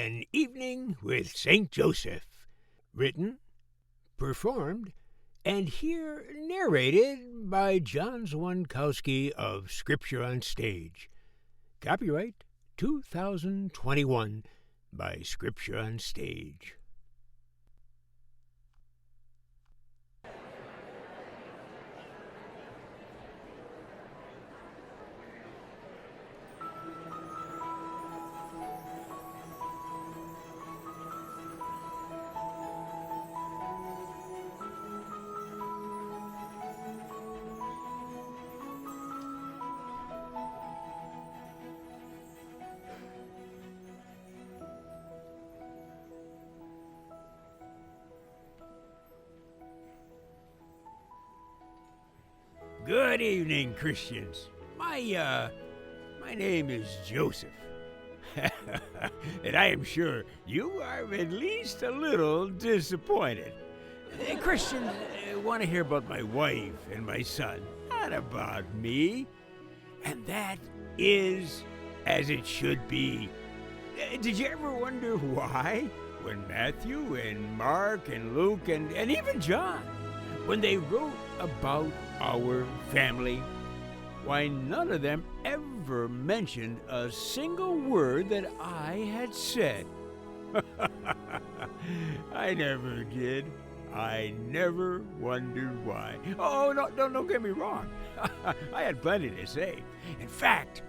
An Evening with St. Joseph. Written, performed, and here narrated by John Dzwonkowski of Scripture on Stage. Copyright 2021 by Scripture on Stage. Good evening, Christians. My name is Joseph. And I am sure you are at least a little disappointed. Christians want to hear about my wife and my son, not about me. And that is as it should be. Did you ever wonder why? When Matthew and Mark and Luke and even John, when they wrote about our family, why none of them ever mentioned a single word that I had said. I never did. I never wondered why. Oh, no, don't get me wrong. I had plenty to say. In fact,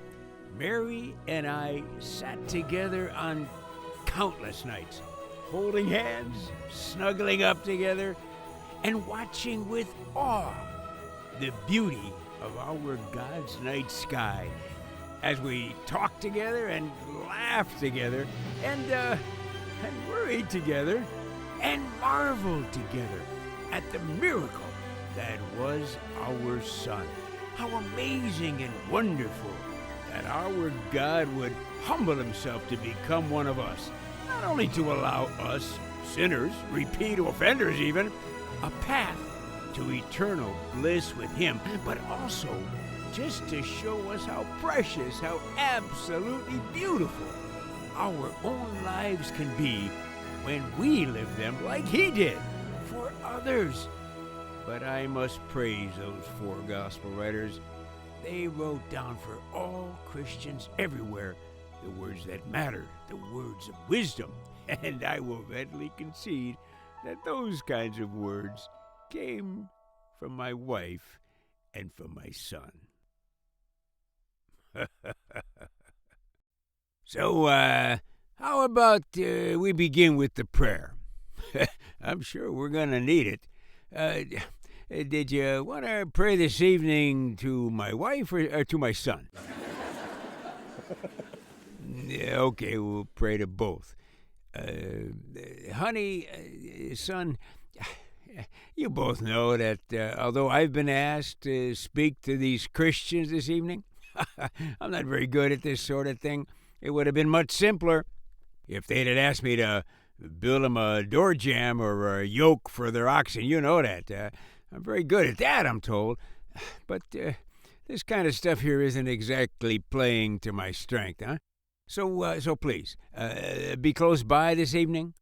Mary and I sat together on countless nights, holding hands, snuggling up together, and watching with awe the beauty of our God's night sky as we talked together and laughed together and worried together and marveled together at the miracle that was our son. How amazing and wonderful that our God would humble himself to become one of us, not only to allow us, sinners, repeat offenders even, a path to eternal bliss with him, but also just to show us how precious, how absolutely beautiful our own lives can be when we live them like he did for others. But I must praise those four gospel writers. They wrote down for all Christians everywhere the words that mattered, the words of wisdom, and I will readily concede that those kinds of words came from my wife and from my son. So, how about we begin with the prayer? I'm sure we're going to need it. Did you want to pray this evening to my wife or to my son? Okay, we'll pray to both. Honey, son, you both know that although I've been asked to speak to these Christians this evening, I'm not very good at this sort of thing. It would have been much simpler if they'd had asked me to build them a door jamb or a yoke for their oxen. You know that. I'm very good at that, I'm told. But this kind of stuff here isn't exactly playing to my strength, huh? So please, be close by this evening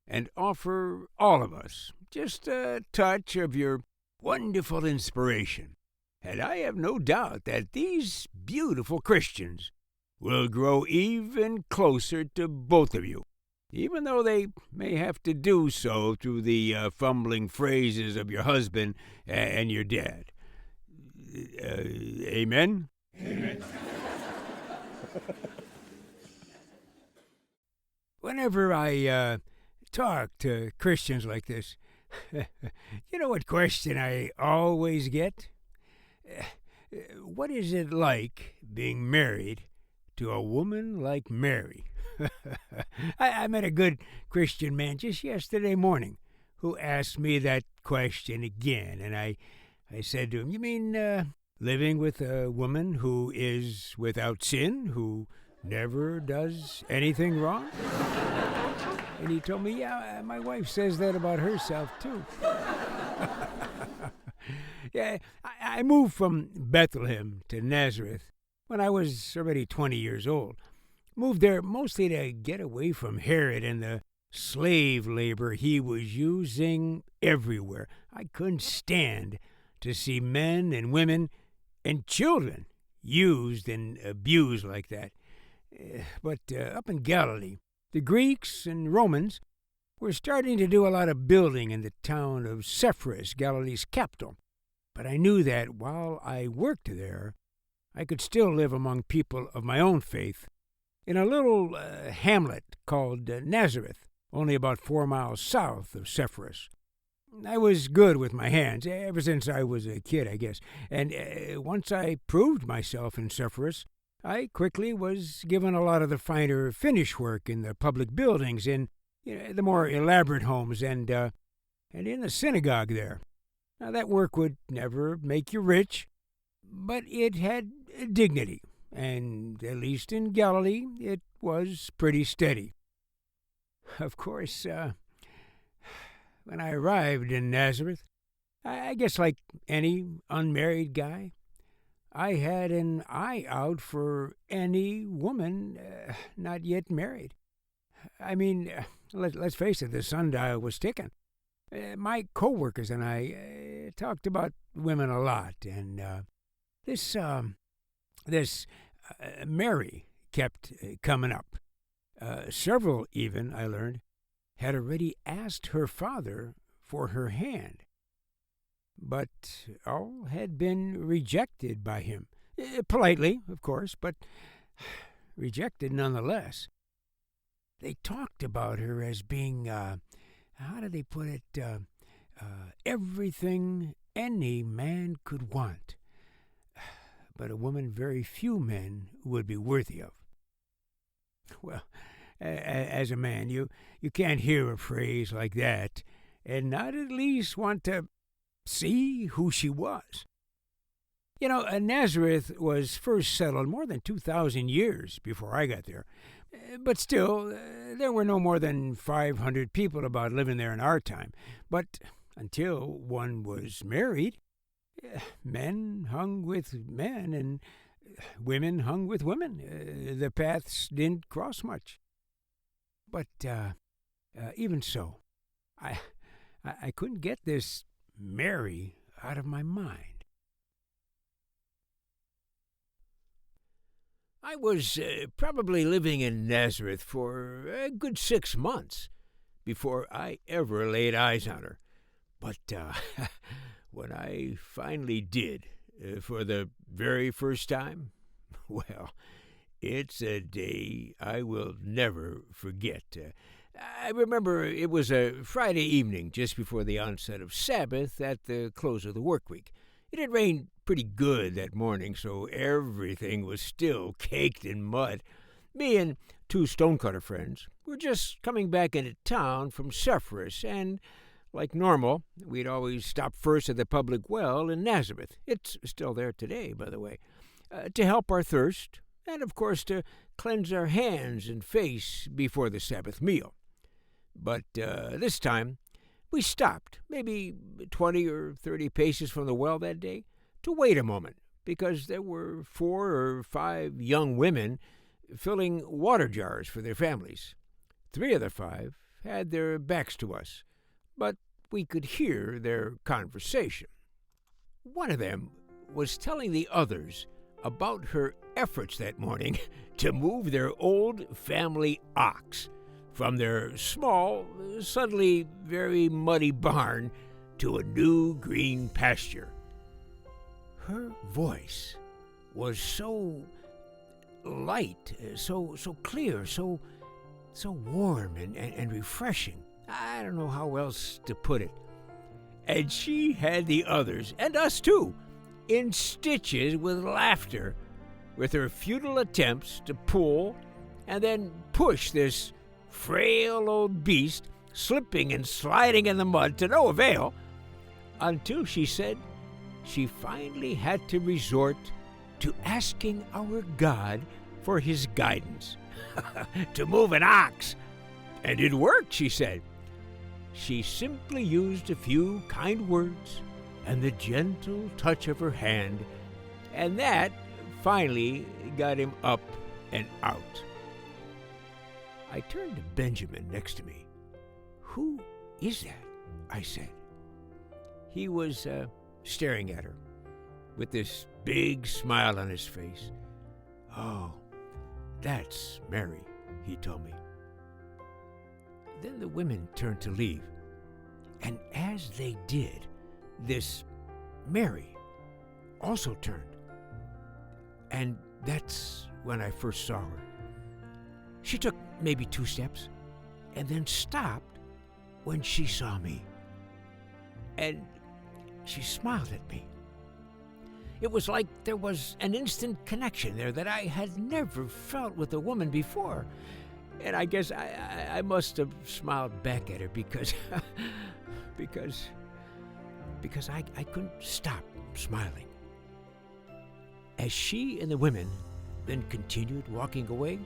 and offer all of us just a touch of your wonderful inspiration. And I have no doubt that these beautiful Christians will grow even closer to both of you, even though they may have to do so through the fumbling phrases of your husband and your dad. Amen? Amen. Whenever I talk to Christians like this, you know what question I always get? What is it like being married to a woman like Mary? I met a good Christian man just yesterday morning who asked me that question again, and I said to him, "You mean living with a woman who is without sin, who never does anything wrong?" And he told me, "Yeah, my wife says that about herself, too." Yeah, I moved from Bethlehem to Nazareth when I was already 20 years old. Moved there mostly to get away from Herod and the slave labor he was using everywhere. I couldn't stand to see men and women and children used and abused like that. But up in Galilee, the Greeks and Romans were starting to do a lot of building in the town of Sepphoris, Galilee's capital. But I knew that while I worked there, I could still live among people of my own faith in a little hamlet called Nazareth, only about 4 miles south of Sepphoris. I was good with my hands, ever since I was a kid, I guess, and once I proved myself in Sepphoris, I quickly was given a lot of the finer finish work in the public buildings, in the more elaborate homes, and in the synagogue there. Now, that work would never make you rich, but it had dignity, and at least in Galilee, it was pretty steady. Of course, when I arrived in Nazareth, I guess like any unmarried guy, I had an eye out for any woman not yet married. I mean, let's face it, the sundial was ticking. My co-workers and I talked about women a lot, and this Mary kept coming up. Several even, I learned, had already asked her father for her hand, but all had been rejected by him. Politely, of course, but rejected nonetheless. They talked about her as being, how do they put it, everything any man could want, but a woman very few men would be worthy of. Well, as a man, you can't hear a phrase like that and not at least want to see who she was. Nazareth was first settled more than 2,000 years before I got there. But still, there were no more than 500 people about living there in our time. But until one was married, men hung with men and women hung with women. The paths didn't cross much. But even so, I couldn't get this Mary out of my mind. I was probably living in Nazareth for a good 6 months before I ever laid eyes on her. But when I finally did, for the very first time, well, it's a day I will never forget. I remember it was a Friday evening just before the onset of Sabbath at the close of the work week. It had rained pretty good that morning, so everything was still caked in mud. Me and 2 stonecutter friends were just coming back into town from Sepphoris, and like normal, we'd always stop first at the public well in Nazareth. It's still there today, by the way, to help our thirst, and of course to cleanse our hands and face before the Sabbath meal. But this time, we stopped, maybe 20 or 30 paces from the well that day, to wait a moment, because there were 4 or 5 young women filling water jars for their families. 3 of the 5 had their backs to us, but we could hear their conversation. One of them was telling the others about her efforts that morning to move their old family ox from their small, suddenly very muddy barn to a new green pasture. Her voice was so light, so clear, so warm and refreshing. I don't know how else to put it. And she had the others, and us too, in stitches with laughter, with her futile attempts to pull and then push this frail old beast, slipping and sliding in the mud to no avail, until she said she finally had to resort to asking our God for his guidance to move an ox. And it worked, she said. She simply used a few kind words and the gentle touch of her hand, and that finally got him up and out. I turned to Benjamin next to me. "Who is that?" I said. He was staring at her with this big smile on his face. "Oh, that's Mary," he told me. Then the women turned to leave, and as they did, this Mary also turned. And that's when I first saw her. She took maybe 2 steps and then stopped when she saw me. And she smiled at me. It was like there was an instant connection there that I had never felt with a woman before. And I guess I must have smiled back at her because I couldn't stop smiling. As she and the women then continued walking away,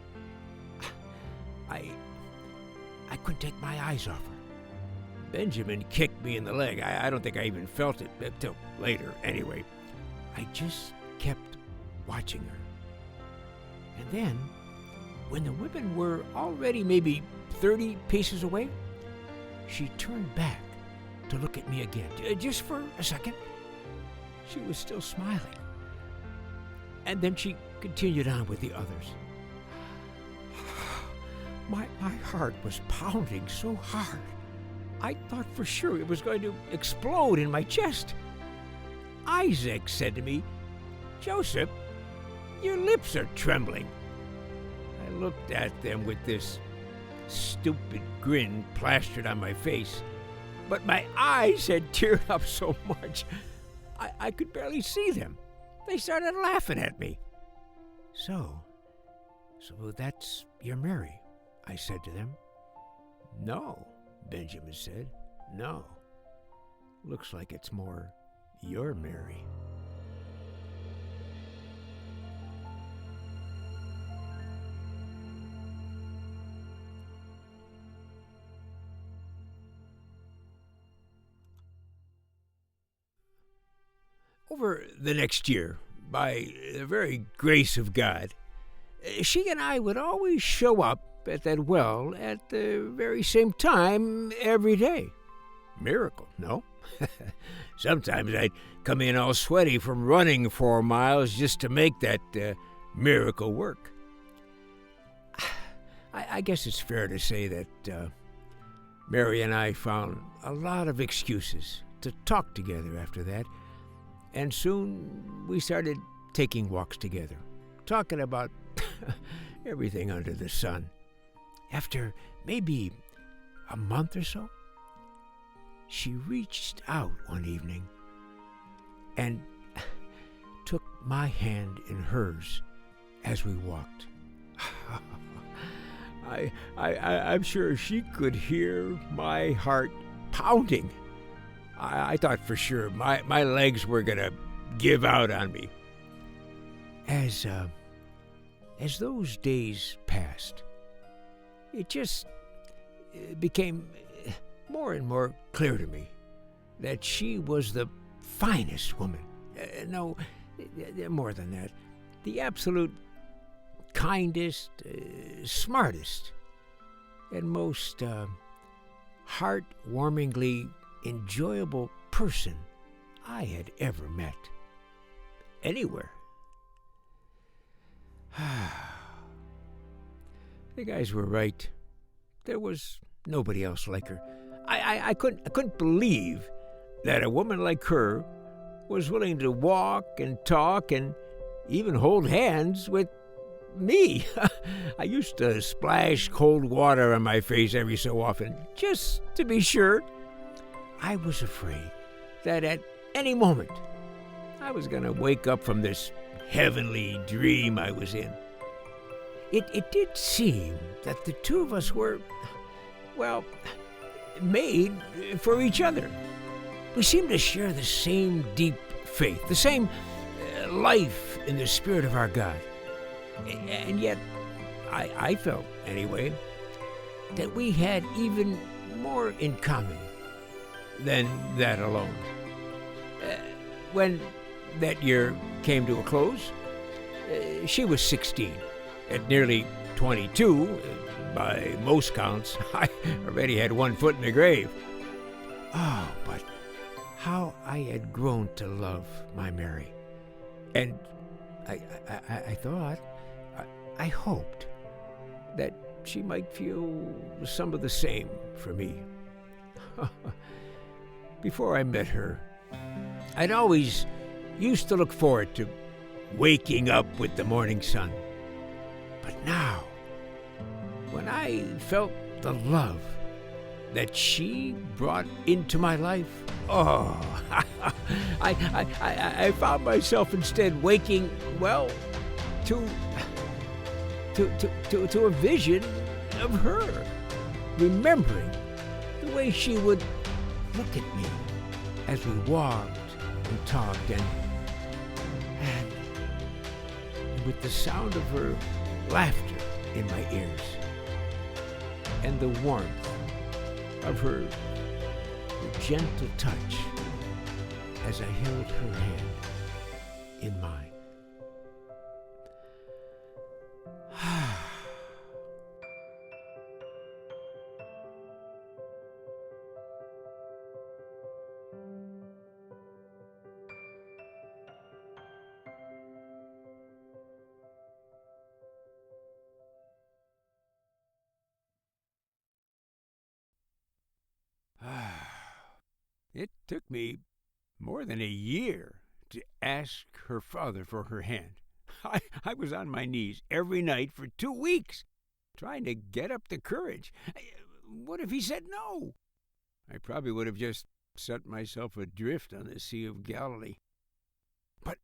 I couldn't take my eyes off her. Benjamin kicked me in the leg. I don't think I even felt it until later. Anyway, I just kept watching her. And then, when the women were already maybe 30 paces away, she turned back to look at me again, just for a second. She was still smiling. And then she continued on with the others. My heart was pounding so hard, I thought for sure it was going to explode in my chest. Isaac said to me, "Joseph, your lips are trembling." I looked at them with this stupid grin plastered on my face, but my eyes had teared up so much I could barely see them. They started laughing at me. So that's your Mary," I said to them. "No," Benjamin said. "No. Looks like it's more your Mary." Over the next year, by the very grace of God, she and I would always show up at that well at the very same time every day. Miracle, no? Sometimes I'd come in all sweaty from running 4 miles just to make that miracle work. I guess it's fair to say that Mary and I found a lot of excuses to talk together after that, and soon we started taking walks together, talking about everything under the sun. After maybe a month or so, she reached out one evening and took my hand in hers as we walked. I'm sure she could hear my heart pounding. I thought for sure my legs were going to give out on me. As those days passed, it just became more and more clear to me that she was the finest woman. No, more than that. The absolute kindest, smartest, and most heartwarmingly enjoyable person I had ever met. Anywhere. The guys were right. There was nobody else like her. I couldn't believe that a woman like her was willing to walk and talk and even hold hands with me. I used to splash cold water on my face every so often, just to be sure. I was afraid that at any moment I was going to wake up from this heavenly dream I was in. It did seem that the two of us were, well, made for each other. We seemed to share the same deep faith, the same life in the Spirit of our God. And yet, I felt, anyway, that we had even more in common than that alone. When that year came to a close, she was 16. At nearly 22, by most counts, I already had one foot in the grave. Oh, but how I had grown to love my Mary. And I thought, I hoped that she might feel some of the same for me. Before I met her, I'd always used to look forward to waking up with the morning sun. But now, when I felt the love that she brought into my life, oh, I found myself instead waking, well, to a vision of her, remembering the way she would look at me as we walked and talked, and with the sound of her laughter in my ears, and the warmth of her gentle touch as I held her hand in mine. It took me more than a year to ask her father for her hand. I was on my knees every night for 2 weeks, trying to get up the courage. What if he said no? I probably would have just set myself adrift on the Sea of Galilee. But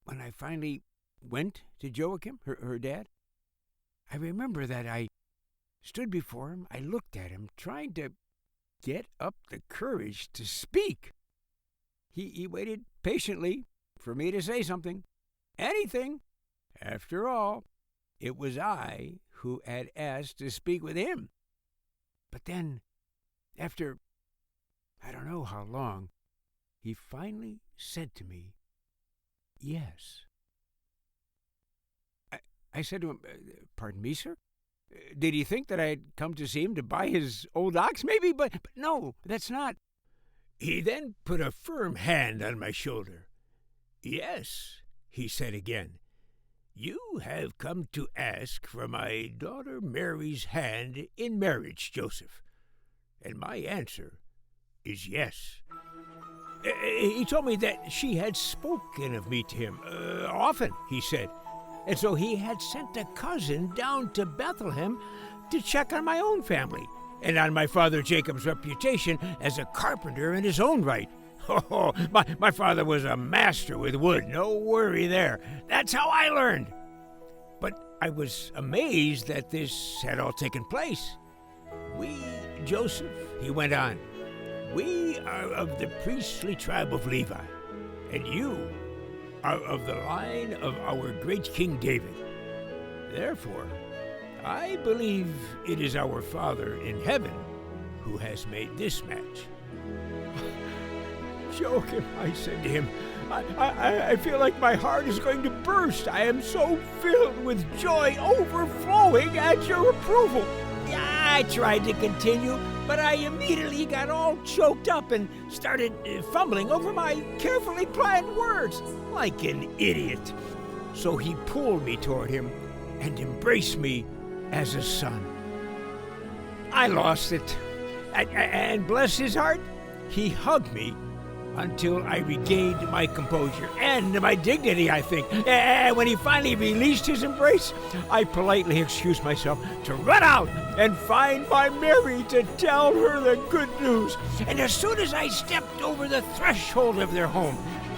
when I finally went to Joachim, her dad, I remember that I stood before him, I looked at him, trying to get up the courage to speak. He waited patiently for me to say something, anything. After all, it was I who had asked to speak with him. But then, after I don't know how long, he finally said to me, yes. I said to him, pardon me, sir? Did he think that I had come to see him to buy his old ox, maybe? But no, that's not. He then put a firm hand on my shoulder. Yes, he said again, you have come to ask for my daughter Mary's hand in marriage, Joseph. And my answer is yes. He told me that she had spoken of me to him often, he said. And so he had sent a cousin down to Bethlehem to check on my own family and on my father Jacob's reputation as a carpenter in his own right. Oh, my father was a master with wood, no worry there. That's how I learned. But I was amazed that this had all taken place. We, Joseph, he went on, we are of the priestly tribe of Levi, and you are of the line of our great King David. Therefore, I believe it is our Father in heaven who has made this match. Joachim, I said to him, I feel like my heart is going to burst. I am so filled with joy overflowing at your approval. I tried to continue, but I immediately got all choked up and started fumbling over my carefully planned words, like an idiot. So he pulled me toward him and embraced me as a son. I lost it, and bless his heart, he hugged me until I regained my composure and my dignity, I think. And when he finally released his embrace, I politely excused myself to run out and find my Mary to tell her the good news. And as soon as I stepped over the threshold of their home,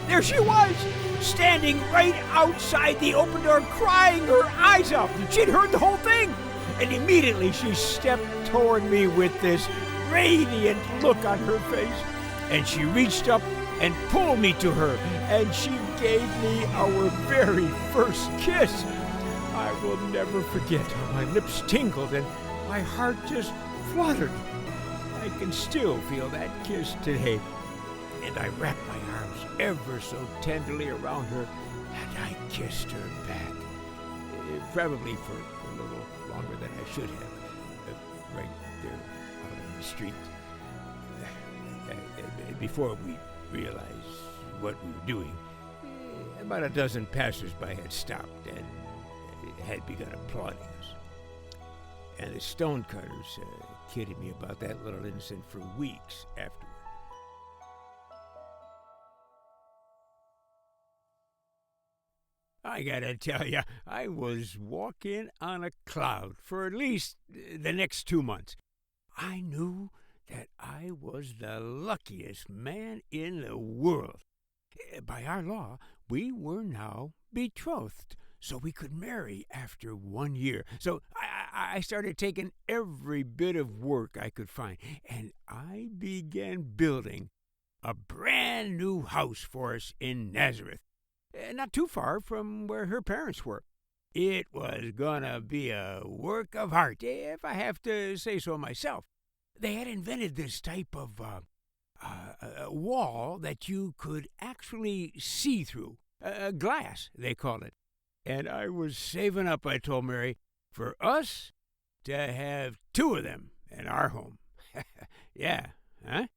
there she was, standing right outside the open door, crying her eyes out. She'd heard the whole thing. And immediately she stepped toward me with this radiant look on her face. And she reached up and pulled me to her, and she gave me our very first kiss. I will never forget how my lips tingled and my heart just fluttered. I can still feel that kiss today. And I wrapped my arms ever so tenderly around her, and I kissed her back. Probably for a little longer than I should have, right there out on the street. Before we realized what we were doing, about a dozen passers-by had stopped and had begun applauding us. And the stonecutters kidded me about that little incident for weeks afterward. I gotta tell you, I was walking on a cloud for at least the next 2 months. I knew that I was the luckiest man in the world. By our law, we were now betrothed, so we could marry after 1 year. So I started taking every bit of work I could find, and I began building a brand new house for us in Nazareth, not too far from where her parents were. It was gonna be a work of art, if I have to say so myself. They had invented this type of wall that you could actually see through. Glass, they called it. And I was saving up, I told Mary, for us to have 2 of them in our home. Yeah, huh?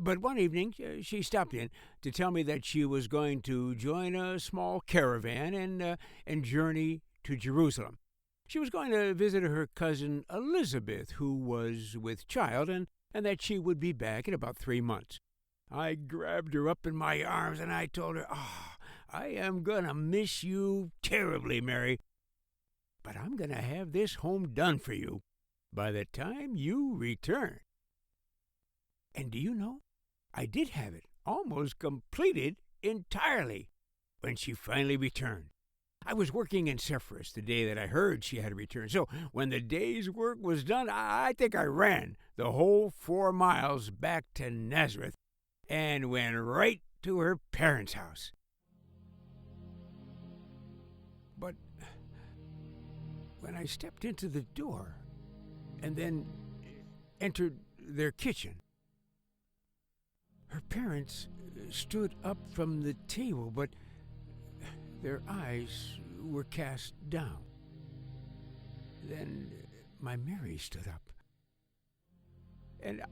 But one evening, she stopped in to tell me that she was going to join a small caravan and journey to Jerusalem. She was going to visit her cousin Elizabeth, who was with child, and that she would be back in about 3 months. I grabbed her up in my arms, and I told her, I am going to miss you terribly, Mary, but I'm going to have this home done for you by the time you return. And do you know, I did have it almost completed entirely when she finally returned. I was working in Sepphoris the day that I heard she had returned, so when the day's work was done, I think I ran the whole 4 miles back to Nazareth and went right to her parents' house. But when I stepped into the door and then entered their kitchen, her parents stood up from the table, but their eyes were cast down. Then my Mary stood up, and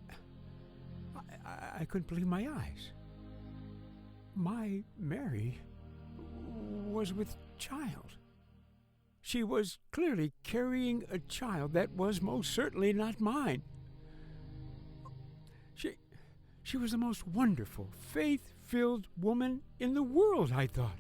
I couldn't believe my eyes. My Mary was with child. She was clearly carrying a child that was most certainly not mine. She was the most wonderful, faith-filled woman in the world, I thought.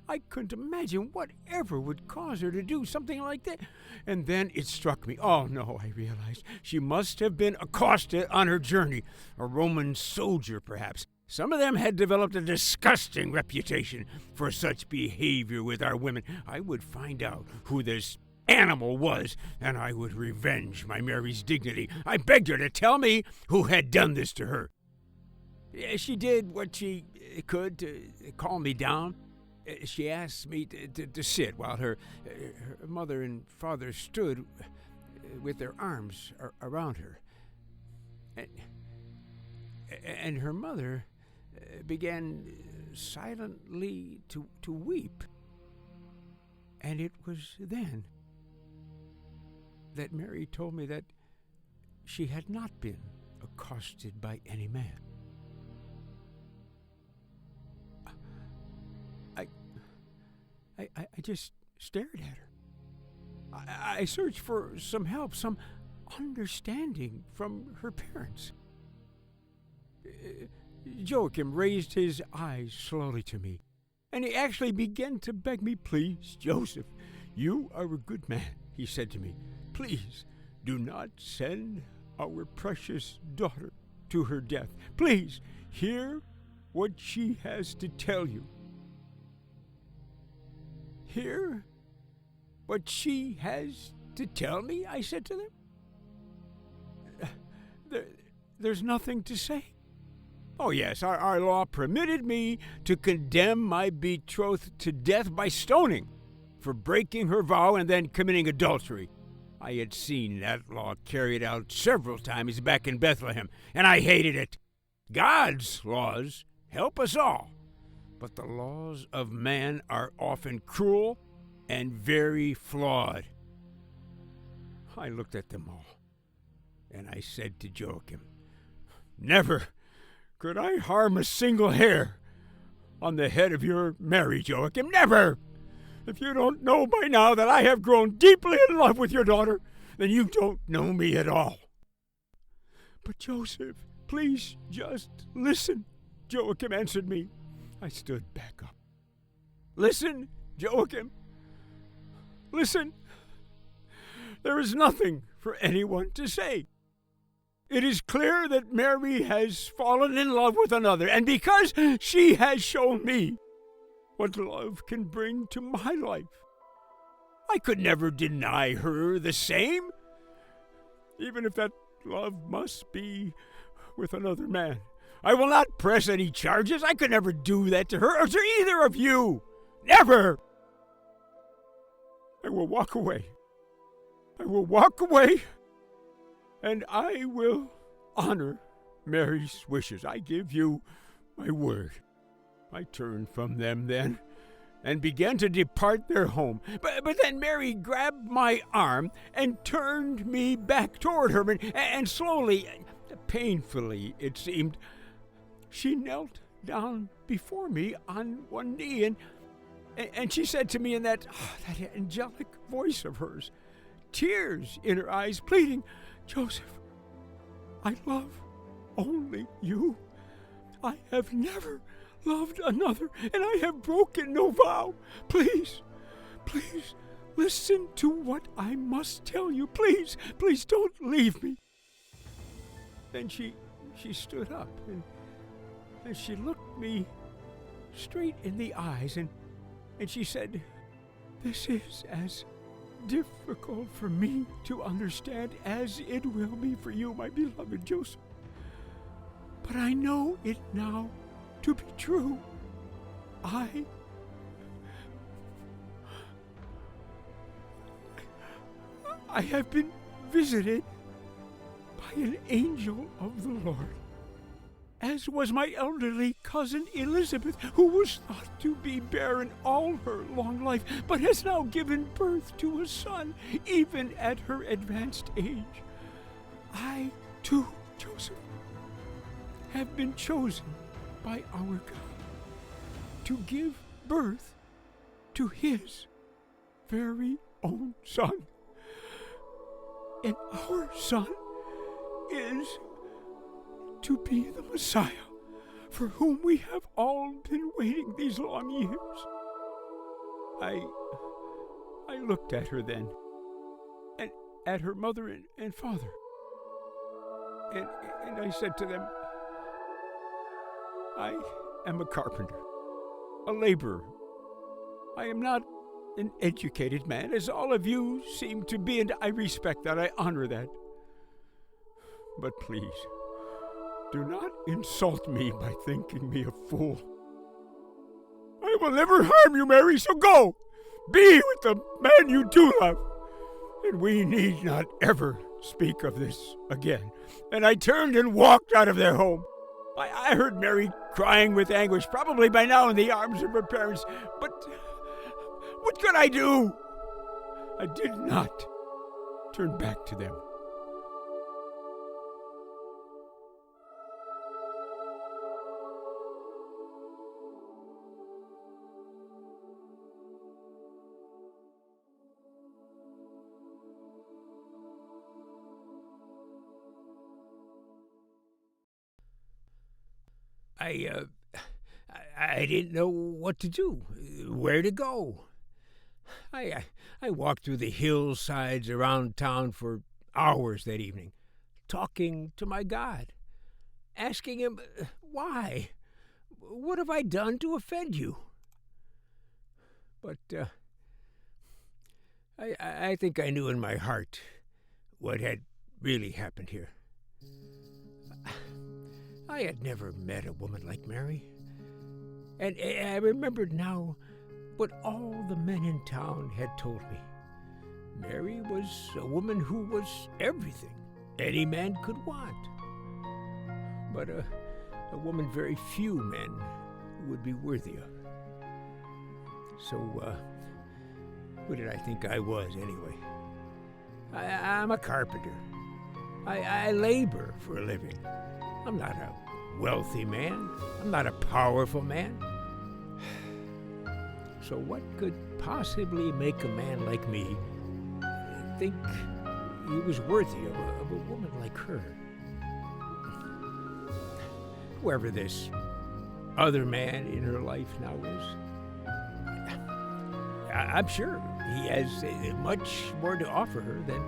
I couldn't imagine whatever would cause her to do something like that. And then it struck me. Oh, no, I realized. She must have been accosted on her journey. A Roman soldier, perhaps. Some of them had developed a disgusting reputation for such behavior with our women. I would find out who this animal was, and I would revenge my Mary's dignity. I begged her to tell me who had done this to her. She did what she could to calm me down. She asked me to sit while her mother and father stood with their arms around her. And her mother began silently to weep. And it was then that Mary told me that she had not been accosted by any man. I just stared at her. I searched for some help, some understanding from her parents. Joachim raised his eyes slowly to me, and he actually began to beg me, "Please, Joseph, you are a good man," he said to me. "Please, do not send our precious daughter to her death. Please, hear what she has to tell you." "Hear what she has to tell me?" I said to them. There's nothing to say. Oh, yes, our law permitted me to condemn my betrothed to death by stoning for breaking her vow and then committing adultery. I had seen that law carried out several times back in Bethlehem, and I hated it. God's laws help us all, but the laws of man are often cruel and very flawed. I looked at them all, and I said to Joachim, "Never could I harm a single hair on the head of your Mary, Joachim. Never! If you don't know by now that I have grown deeply in love with your daughter, then you don't know me at all." "But Joseph, please just listen," Joachim answered me. I stood back up. "Listen, Joachim. Listen. There is nothing for anyone to say. It is clear that Mary has fallen in love with another, and because she has shown me what love can bring to my life, I could never deny her the same, even if that love must be with another man. I will not press any charges. I could never do that to her or to either of you. Never! I will walk away. I will walk away, and I will honor Mary's wishes. I give you my word." I turned from them then and began to depart their home. But then Mary grabbed my arm and turned me back toward her, and slowly, painfully it seemed, she knelt down before me on one knee, and she said to me in that angelic voice of hers, tears in her eyes, pleading, "Joseph, I love only you. I have never loved another, and I have broken no vow. Please, please, listen to what I must tell you. Please, please don't leave me." Then she stood up, and she looked me straight in the eyes, and she said, "This is as difficult for me to understand as it will be for you, my beloved Joseph. But I know it now to be true. I have been visited by an angel of the Lord, as was my elderly cousin Elizabeth, who was thought to be barren all her long life, but has now given birth to a son, even at her advanced age. I, too, Joseph, have been chosen by our God to give birth to his very own son. And our son is to be the Messiah, for whom we have all been waiting these long years." I looked at her then, and at her mother and father, and I said to them, "I am a carpenter, a laborer. I am not an educated man, as all of you seem to be, and I respect that, I honor that. But please, do not insult me by thinking me a fool. I will never harm you, Mary, so go. Be with the man you do love, and we need not ever speak of this again." And I turned and walked out of their home. I heard Mary crying with anguish, probably by now in the arms of her parents, but what could I do? I did not turn back to them. I didn't know what to do, where to go. I walked through the hillsides around town for hours that evening, talking to my God, asking him, why? What have I done to offend you? But I think I knew in my heart what had really happened here. I had never met a woman like Mary, and I remembered now what all the men in town had told me. Mary was a woman who was everything any man could want, but a woman very few men would be worthy of. So, who did I think I was, anyway? I'm a carpenter. I labor for a living. I'm not a wealthy man. I'm not a powerful man. So what could possibly make a man like me think he was worthy of a woman like her? Whoever this other man in her life now is, I'm sure he has much more to offer her than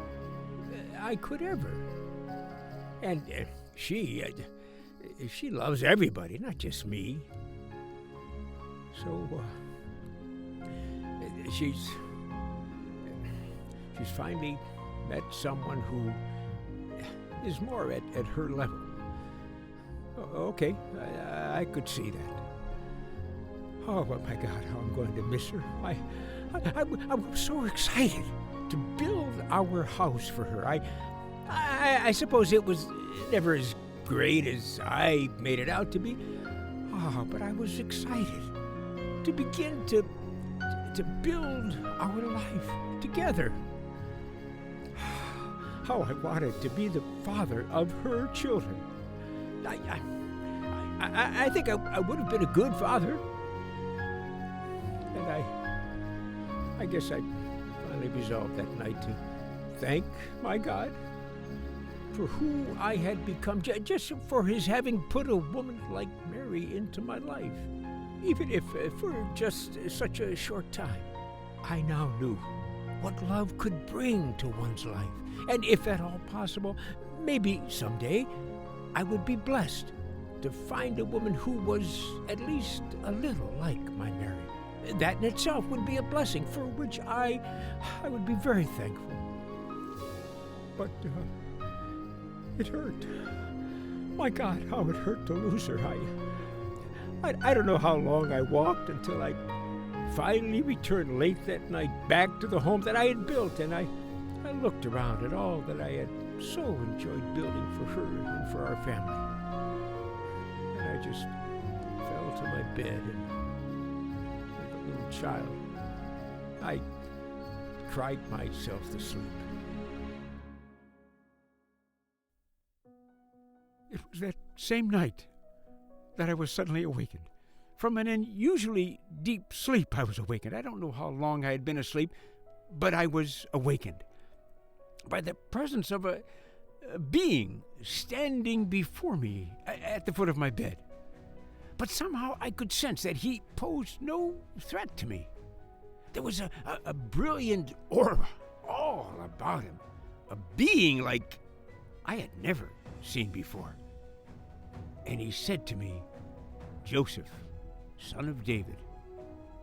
I could ever. And she loves everybody, not just me. So she's finally met someone who is more at her level. Okay, I could see that. Oh my God, how I'm going to miss her. I was so excited to build our house for her. I suppose it was never as great as I made it out to be. Oh, but I was excited to begin to build our life together. How I wanted to be the father of her children. I think I would have been a good father. And I guess I finally resolved that night to thank my God for who I had become, just for his having put a woman like Mary into my life. Even if for just such a short time. I now knew what love could bring to one's life. And if at all possible, maybe someday I would be blessed to find a woman who was at least a little like my Mary. That in itself would be a blessing for which I would be very thankful. But it hurt. My God, how it hurt to lose her. I don't know how long I walked until I finally returned late that night back to the home that I had built, and I looked around at all that I had so enjoyed building for her and for our family. And I just fell to my bed, and like a little child, I cried myself to sleep. It was that same night that I was suddenly awakened. From an unusually deep sleep I was awakened. I don't know how long I had been asleep, but I was awakened by the presence of a being standing before me at the foot of my bed. But somehow I could sense that he posed no threat to me. There was a brilliant aura all about him, a being like I had never seen before. And he said to me, "Joseph, son of David,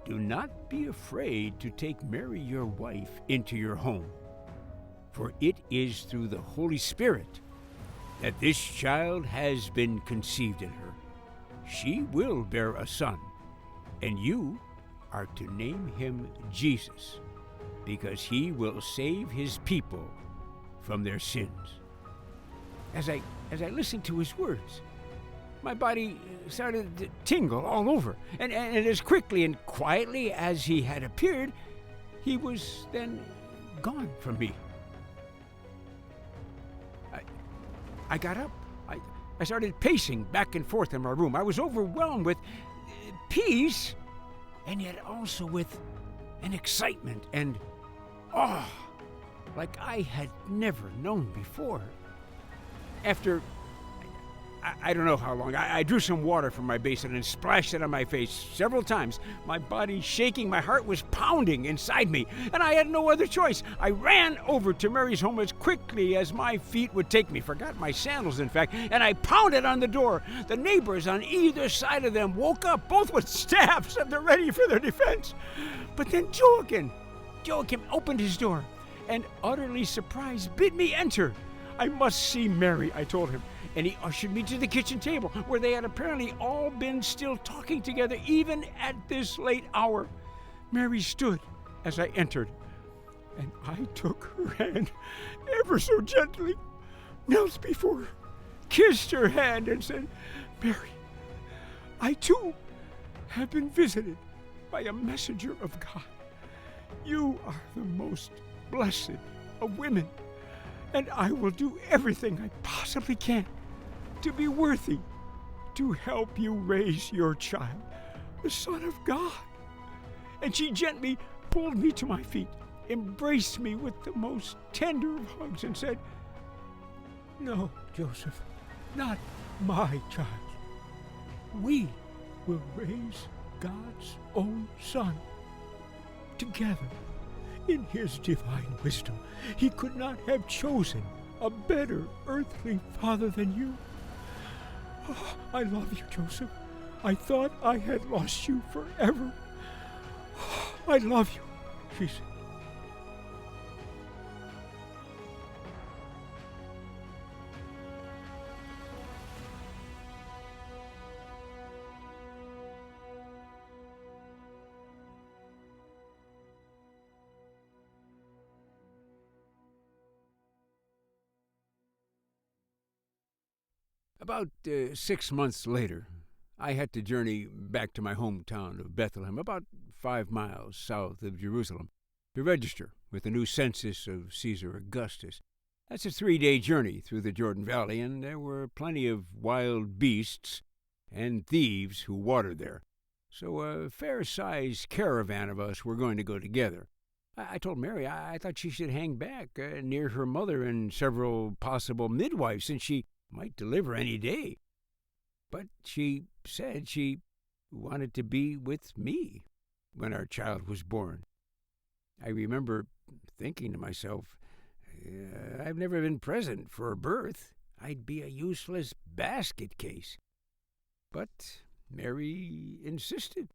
do not be afraid to take Mary your wife into your home, for it is through the Holy Spirit that this child has been conceived in her. She will bear a son, and you are to name him Jesus, because he will save his people from their sins." As I listened to his words, my body started to tingle all over, and as quickly and quietly as he had appeared, he was then gone from me. I got up. I started pacing back and forth in my room. I was overwhelmed with peace, and yet also with an excitement and awe like I had never known before. After I don't know how long, I drew some water from my basin and splashed it on my face several times. My body shaking, my heart was pounding inside me, and I had no other choice. I ran over to Mary's home as quickly as my feet would take me, forgot my sandals in fact, and I pounded on the door. The neighbors on either side of them woke up, both with staffs at the ready for their defense. But then Joachim opened his door and, utterly surprised, bid me enter. "I must see Mary," I told him, and he ushered me to the kitchen table, where they had apparently all been still talking together, even at this late hour. Mary stood as I entered, and I took her hand ever so gently, knelt before her, kissed her hand, and said, "Mary, I too have been visited by a messenger of God. You are the most blessed of women. and I will do everything I possibly can to be worthy to help you raise your child, the Son of God." And she gently pulled me to my feet, embraced me with the most tender of hugs, and said, "No, Joseph, not my child. We will raise God's own Son. Together, in his divine wisdom, he could not have chosen a better earthly father than you. Oh, I love you, Joseph. I thought I had lost you forever. Oh, I love you," she said. About 6 months later, I had to journey back to my hometown of Bethlehem, about 5 miles south of Jerusalem, to register with the new census of Caesar Augustus. That's a 3-day journey through the Jordan Valley, and there were plenty of wild beasts and thieves who watered there. So a fair-sized caravan of us were going to go together. I told Mary I thought she should hang back near her mother and several possible midwives, since she might deliver any day. But she said she wanted to be with me when our child was born. I remember thinking to myself, I've never been present for a birth. I'd be a useless basket case. But Mary insisted.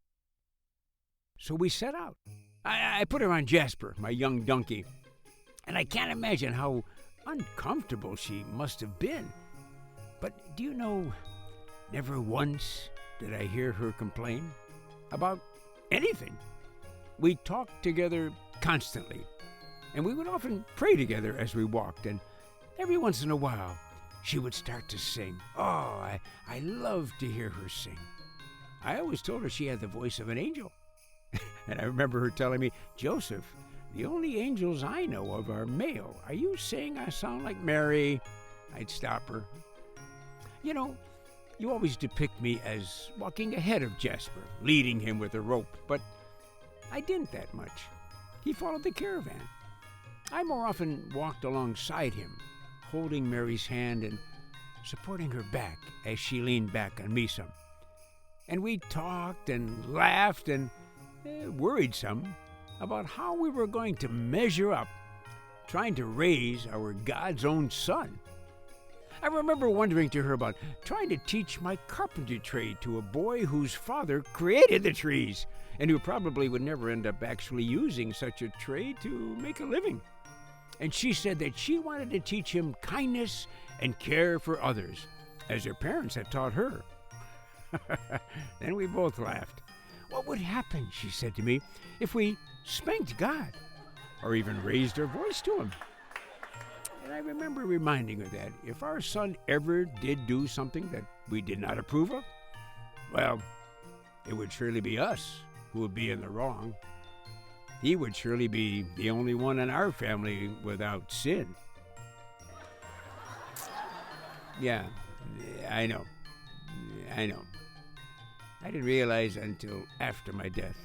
So we set out. I put her on Jasper, my young donkey, and I can't imagine how uncomfortable she must have been. But do you know, never once did I hear her complain about anything. We talked together constantly, and we would often pray together as we walked, and every once in a while she would start to sing. Oh, I loved to hear her sing. I always told her she had the voice of an angel. And I remember her telling me, "Joseph, the only angels I know of are male. Are you saying I sound like Mary?" I'd stop her. "You know, you always depict me as walking ahead of Jasper, leading him with a rope, but I didn't that much. He followed the caravan. I more often walked alongside him, holding Mary's hand and supporting her back as she leaned back on me some. And we talked and laughed and worried some about how we were going to measure up, trying to raise our God's own son. I remember wondering to her about trying to teach my carpentry trade to a boy whose father created the trees, and who probably would never end up actually using such a trade to make a living. And she said that she wanted to teach him kindness and care for others, as her parents had taught her. Then we both laughed. What would happen, she said to me, if we spanked God, or even raised our voice to him? And I remember reminding her that if our son ever did do something that we did not approve of, well, it would surely be us who would be in the wrong. He would surely be the only one in our family without sin. Yeah, I know. I didn't realize until after my death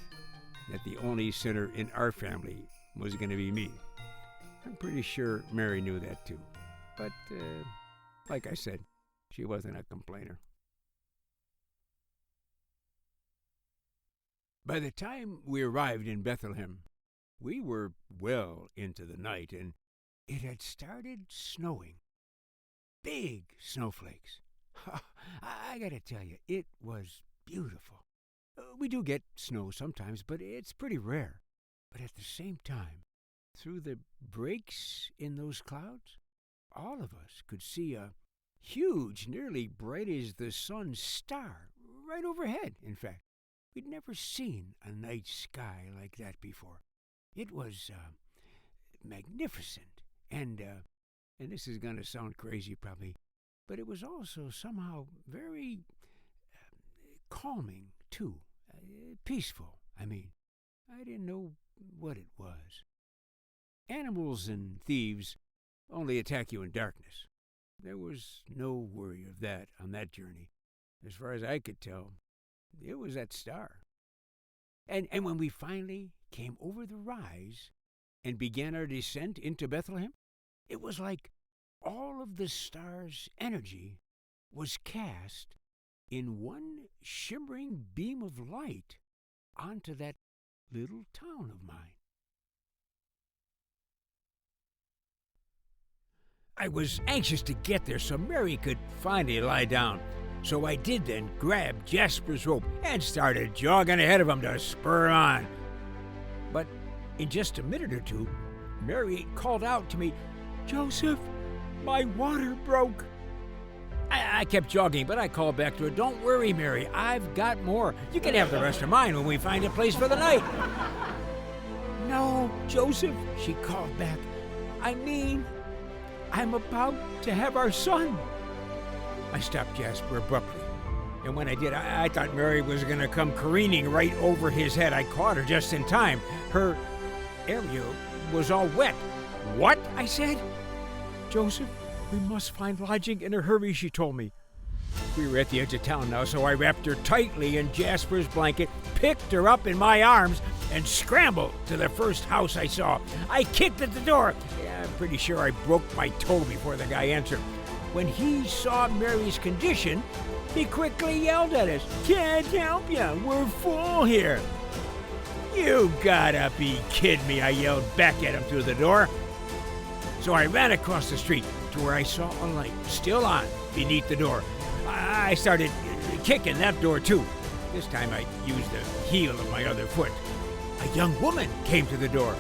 that the only sinner in our family was going to be me. I'm pretty sure Mary knew that too. But, like I said, she wasn't a complainer. By the time we arrived in Bethlehem, we were well into the night, and it had started snowing. Big snowflakes. I gotta tell you, it was beautiful. We do get snow sometimes, but it's pretty rare. But at the same time, through the breaks in those clouds, all of us could see a huge, nearly bright as the sun star right overhead, in fact. We'd never seen a night sky like that before. It was magnificent, and this is going to sound crazy probably, but it was also somehow very calming, too. Peaceful, I mean. I didn't know what it was. Animals and thieves only attack you in darkness. There was no worry of that on that journey. As far as I could tell, it was that star. And when we finally came over the rise and began our descent into Bethlehem, it was like all of the star's energy was cast in one shimmering beam of light onto that little town of mine. I was anxious to get there so Mary could finally lie down. So I did then grab Jasper's rope and started jogging ahead of him to spur on. But in just a minute or two, Mary called out to me, "Joseph, my water broke." I kept jogging, but I called back to her, "Don't worry, Mary, I've got more. You can have the rest of mine when we find a place for the night." "No, Joseph," she called back. "I mean, I'm about to have our son." I stopped Jasper abruptly, and when I did, I thought Mary was going to come careening right over his head. I caught her just in time. Her area was all wet. "What?" I said. "Joseph, we must find lodging in a hurry," she told me. We were at the edge of town now, so I wrapped her tightly in Jasper's blanket, picked her up in my arms, and scrambled to the first house I saw. I kicked at the door. I'm pretty sure I broke my toe before the guy answered. When he saw Mary's condition, he quickly yelled at us, "Can't help you, we're full here." "You gotta be kidding me," I yelled back at him through the door. So I ran across the street to where I saw a light still on beneath the door. I started kicking that door too. This time I used the heel of my other foot. A young woman came to the door.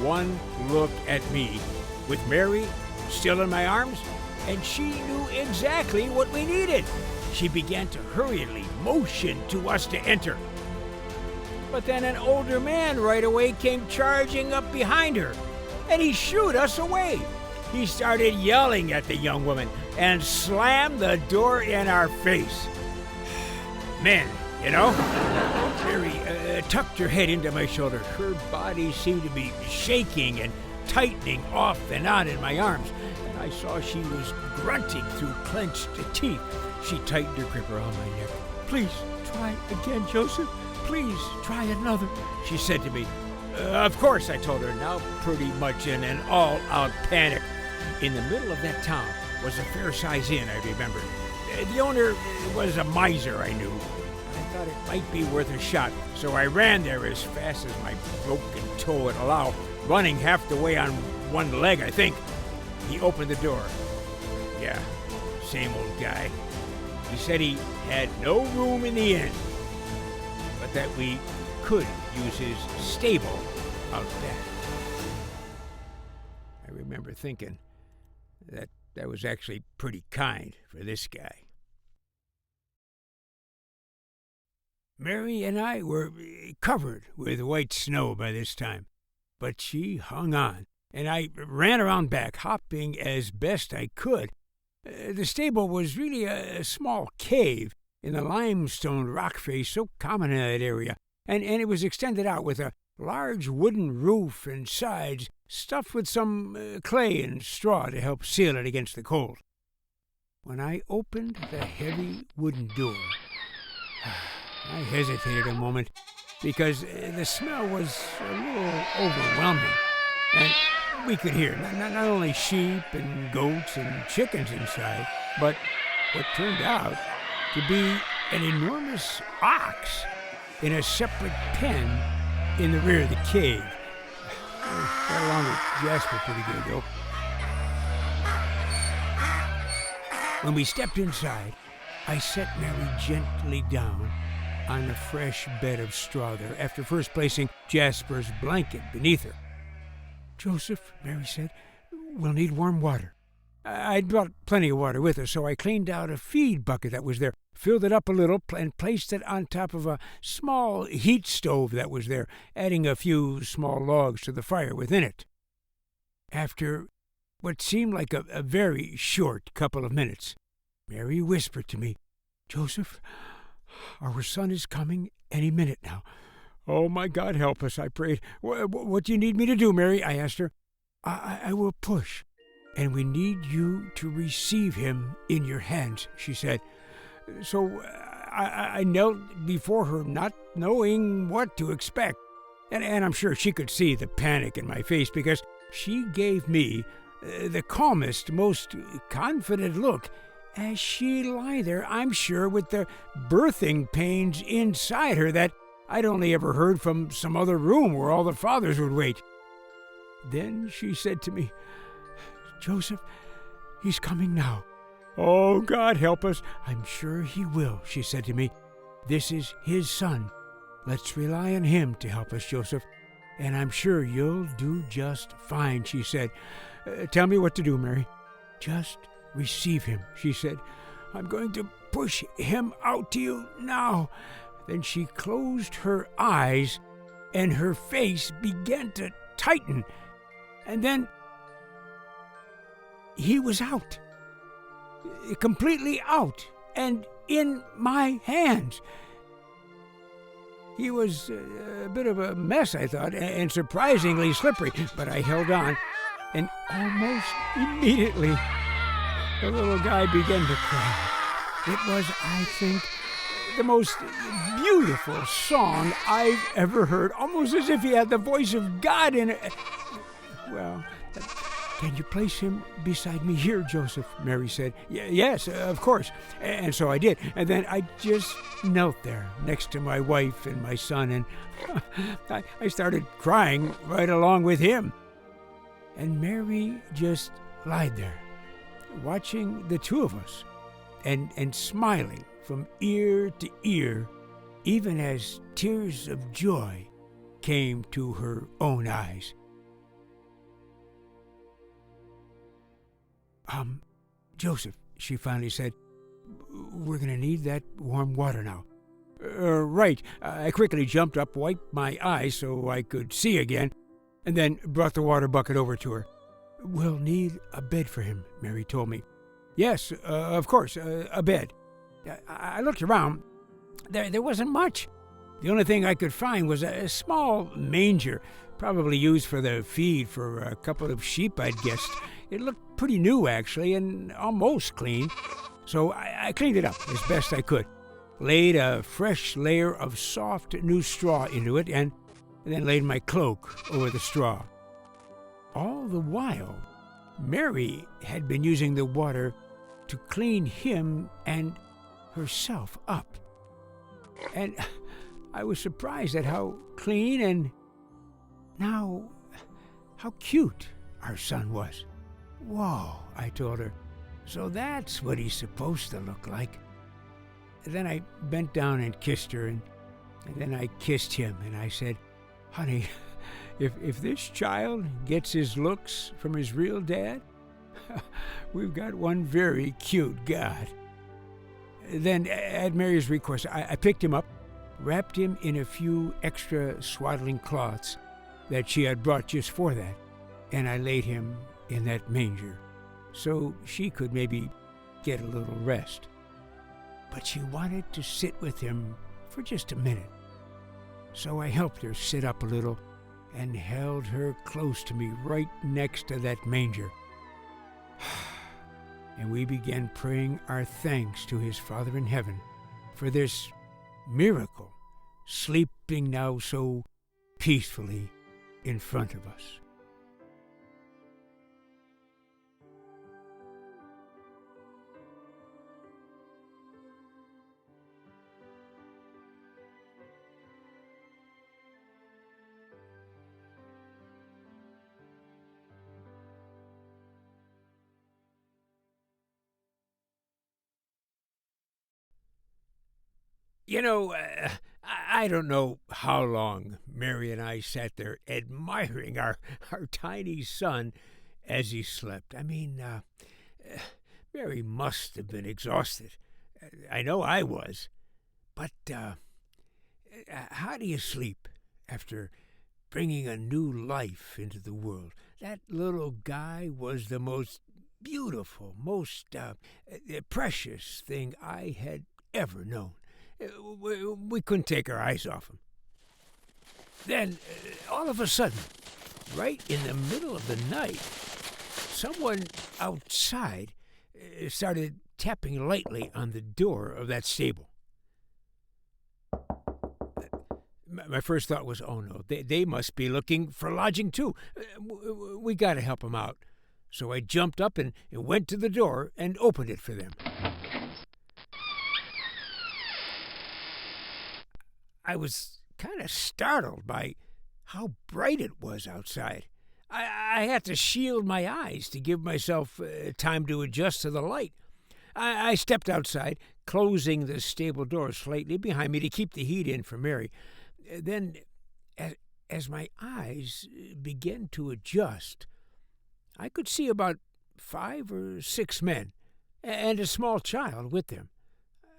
One look at me, with Mary still in my arms, and she knew exactly what we needed. She began to hurriedly motion to us to enter. But then an older man right away came charging up behind her, and he shooed us away. He started yelling at the young woman and slammed the door in our face. Men, you know? Mary tucked her head into my shoulder. Her body seemed to be shaking and tightening off and on in my arms. I saw she was grunting through clenched teeth. She tightened her grip around my neck. "Please try again, Joseph. Please try another," she said to me. Of course, I told her, now pretty much in an all-out panic. In the middle of that town was a fair-size inn, I remembered. The owner was a miser, I knew. I thought it might be worth a shot, so I ran there as fast as my broken toe would allow, running half the way on one leg, I think. He opened the door. Yeah, same old guy. He said he had no room in the inn, but that we could use his stable out back. I remember thinking that was actually pretty kind for this guy. Mary and I were covered with white snow by this time, but she hung on, and I ran around back, hopping as best I could. The stable was really a small cave in the limestone rock face so common in that area, and it was extended out with a large wooden roof and sides stuffed with some clay and straw to help seal it against the cold. When I opened the heavy wooden door, I hesitated a moment because the smell was a little overwhelming, and we could hear not only sheep and goats and chickens inside, but what turned out to be an enormous ox in a separate pen in the rear of the cave. I got along with Jasper pretty good, though. When we stepped inside, I set Mary gently down on a fresh bed of straw there, after first placing Jasper's blanket beneath her. "Joseph," Mary said, "we'll need warm water." I'd brought plenty of water with us, so I cleaned out a feed bucket that was there, filled it up a little, and placed it on top of a small heat stove that was there, adding a few small logs to the fire within it. After what seemed like a very short couple of minutes, Mary whispered to me, "Joseph, our son is coming any minute now." "Oh, my God, help us," I prayed. What do you need me to do, Mary?" I asked her. I will push. and we need you to receive him in your hands," she said. So I knelt before her, not knowing what to expect. And I'm sure she could see the panic in my face, because she gave me the calmest, most confident look as she lay there, I'm sure, with the birthing pains inside her that I'd only ever heard from some other room where all the fathers would wait. Then she said to me, "Joseph, he's coming now." "Oh, God help us." "I'm sure he will," she said to me. "This is his son. Let's rely on him to help us, Joseph. And I'm sure you'll do just fine," she said. "Tell me what to do, Mary." "Just receive him," she said. "I'm going to push him out to you now." Then she closed her eyes, and her face began to tighten. And then he was out. Completely out, and in my hands. He was a bit of a mess, I thought, and surprisingly slippery, but I held on, and almost immediately the little guy began to cry. It was, I think, the most beautiful song I've ever heard, almost as if he had the voice of God in it. "Well, can you place him beside me here, Joseph?" Mary said. Yes, of course." And so I did. And then I just knelt there next to my wife and my son, and I started crying right along with him. And Mary just lied there, watching the two of us, and smiling from ear to ear, even as tears of joy came to her own eyes. "Joseph," she finally said, "we're going to need that warm water now." Right." I quickly jumped up, wiped my eyes so I could see again, and then brought the water bucket over to her. "We'll need a bed for him," Mary told me. "Yes, of course, a bed." I looked around. There wasn't much. The only thing I could find was a small manger, probably used for the feed for a couple of sheep, I'd guessed. It looked pretty new, actually, and almost clean. So I cleaned it up as best I could, laid a fresh layer of soft new straw into it, and then laid my cloak over the straw. All the while, Mary had been using the water to clean him and herself up. And I was surprised at how clean and now how cute our son was. "Whoa," I told her. "So that's what he's supposed to look like." Then I bent down and kissed her, and then I kissed him, and I said, "Honey, if this child gets his looks from his real dad, we've got one very cute God." Then, at Mary's request, I picked him up, wrapped him in a few extra swaddling cloths that she had brought just for that, and I laid him in that manger so she could maybe get a little rest. But she wanted to sit with him for just a minute. So I helped her sit up a little and held her close to me right next to that manger. And we began praying our thanks to his Father in heaven for this miracle, sleeping now so peacefully in front of us. You know, I don't know how long Mary and I sat there admiring our tiny son as he slept. I mean, Mary must have been exhausted. I know I was. But how do you sleep after bringing a new life into the world? That little guy was the most beautiful, most precious thing I had ever known. We couldn't take our eyes off him. Then, all of a sudden, right in the middle of the night, someone outside started tapping lightly on the door of that stable. My first thought was, oh no, they must be looking for lodging too. We got to help them out. So I jumped up and went to the door and opened it for them. I was kind of startled by how bright it was outside. I had to shield my eyes to give myself time to adjust to the light. I stepped outside, closing the stable door slightly behind me to keep the heat in for Mary. Then, as my eyes began to adjust, I could see about 5 or 6 men and a small child with them.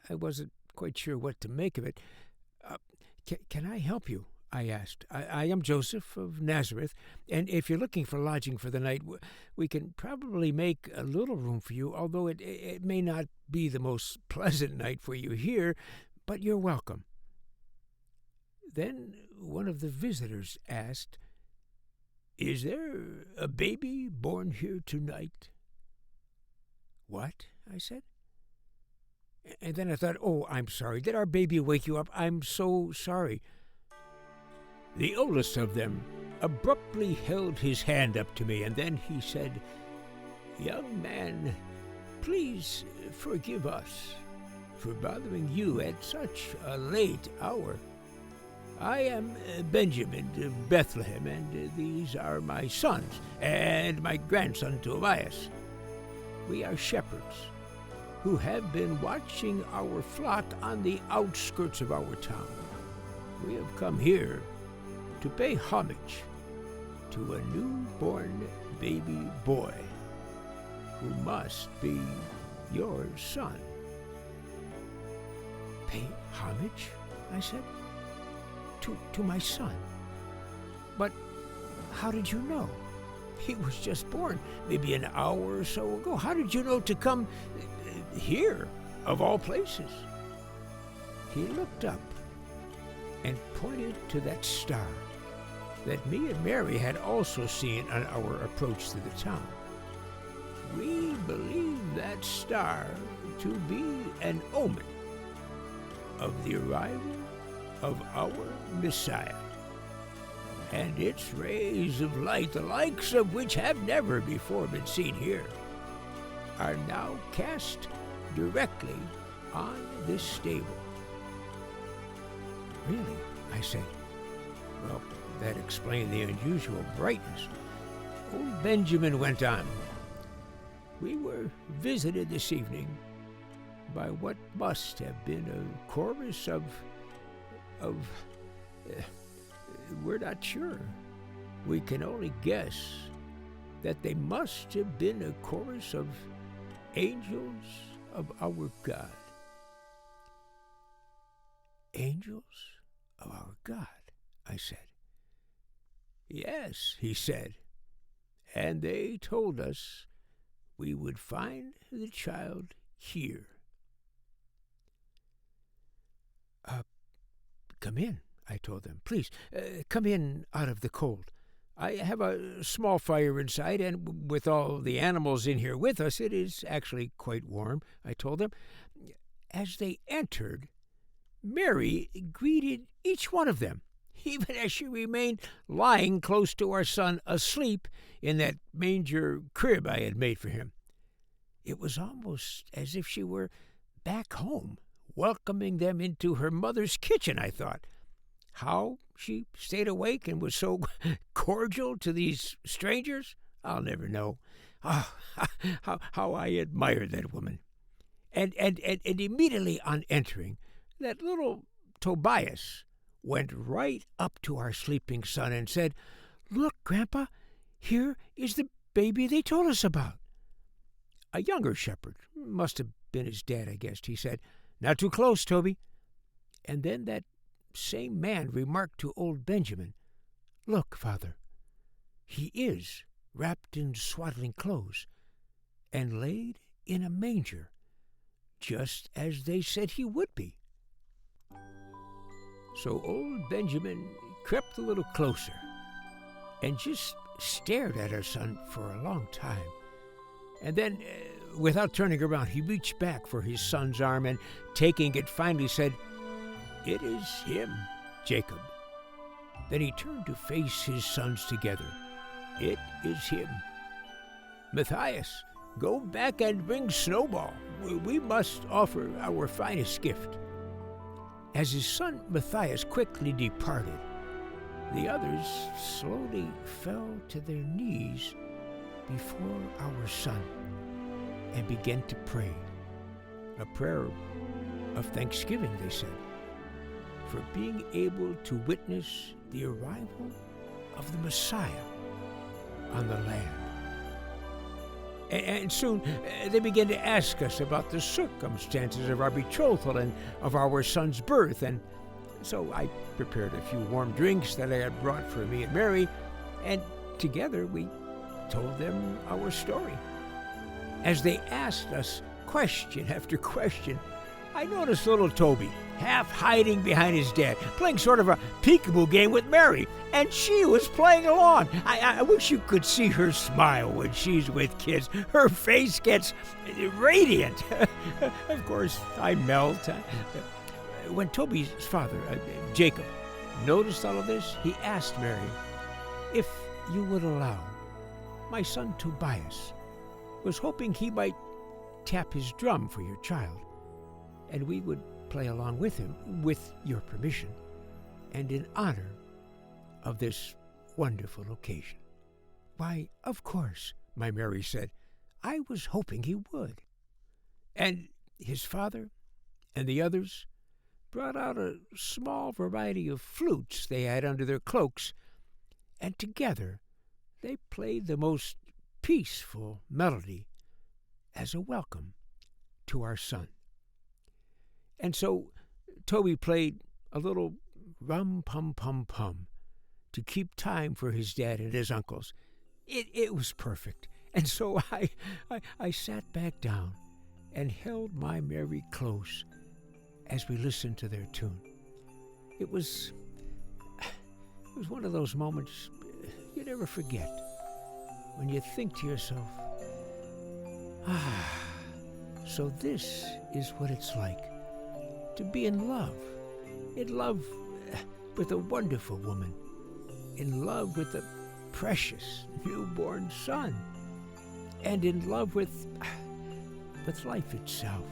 I wasn't quite sure what to make of it. Can I help you? I asked. I am Joseph of Nazareth, and if you're looking for lodging for the night, we can probably make a little room for you, although it may not be the most pleasant night for you here, but you're welcome. Then one of the visitors asked, "Is there a baby born here tonight?" "What?" I said. And then I thought, oh, I'm sorry. Did our baby wake you up? I'm so sorry. The oldest of them abruptly held his hand up to me, and then he said, "Young man, please forgive us for bothering you at such a late hour. I am Benjamin of Bethlehem, and these are my sons and my grandson Tobias. We are shepherds who have been watching our flock on the outskirts of our town. We have come here to pay homage to a newborn baby boy who must be your son." "Pay homage?" I said. To my son? But how did you know? He was just born, maybe an hour or so ago. How did you know to come here, of all places?" He looked up and pointed to that star that me and Mary had also seen on our approach to the town. "We believe that star to be an omen of the arrival of our Messiah, and its rays of light, the likes of which have never before been seen here, are now cast directly on this stable." "Really?" I said. Well, that explained the unusual brightness. Old Benjamin went on. "We were visited this evening by what must have been a chorus of we're not sure. We can only guess that they must have been a chorus of angels of our God." "Angels of our God," I said. "Yes," he said, "and they told us we would find the child here." "Come in," I told them. "Please, come in out of the cold. I have a small fire inside, and with all the animals in here with us, it is actually quite warm," I told them. As they entered, Mary greeted each one of them, even as she remained lying close to our son, asleep in that manger crib I had made for him. It was almost as if she were back home, welcoming them into her mother's kitchen, I thought. How she stayed awake and was so cordial to these strangers, I'll never know. Oh, how I admired that woman. And immediately on entering, that little Tobias went right up to our sleeping son and said, "Look, Grandpa, here is the baby they told us about." A younger shepherd, must have been his dad, I guessed, he said, "Not too close, Toby." And then that same man remarked to old Benjamin, "Look, Father, he is wrapped in swaddling clothes and laid in a manger, just as they said he would be." So old Benjamin crept a little closer and just stared at our son for a long time, And then, without turning around, he reached back for his son's arm and, taking it, finally said, "It is him, Jacob." Then he turned to face his sons together. "It is him. Matthias, go back and bring Snowball. We must offer our finest gift." As his son Matthias quickly departed, the others slowly fell to their knees before our son and began to pray. A prayer of thanksgiving, they said, for being able to witness the arrival of the Messiah on the land. And soon they began to ask us about the circumstances of our betrothal and of our son's birth. And so I prepared a few warm drinks that I had brought for me and Mary, and together we told them our story. As they asked us question after question, I noticed little Toby, half hiding behind his dad, playing sort of a peekaboo game with Mary, and she was playing along. I wish you could see her smile when she's with kids. Her face gets radiant. Of course, I melt. When Toby's father, Jacob, noticed all of this, he asked Mary, "If you would allow, my son Tobias was hoping he might tap his drum for your child, and we would play along with him, with your permission, and in honor of this wonderful occasion." "Why, of course," my Mary said. "I was hoping he would." And his father and the others brought out a small variety of flutes they had under their cloaks, and together they played the most peaceful melody as a welcome to our son. And so Toby played a little rum-pum-pum-pum to keep time for his dad and his uncles. It was perfect. And so I sat back down and held my Mary close as we listened to their tune. It was one of those moments you never forget, when you think to yourself, so this is what it's like to be in love with a wonderful woman, in love with a precious newborn son, and in love with life itself,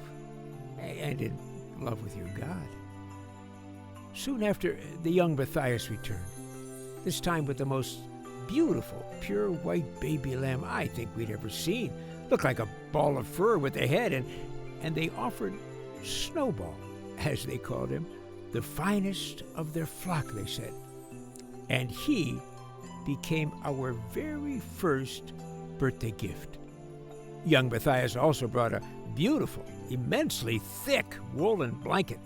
and in love with your God. Soon after, the young Matthias returned, this time with the most beautiful, pure white baby lamb I think we'd ever seen. Looked like a ball of fur with a head, and they offered Snowball, as they called him, the finest of their flock, they said. And he became our very first birthday gift. Young Matthias also brought a beautiful, immensely thick woolen blanket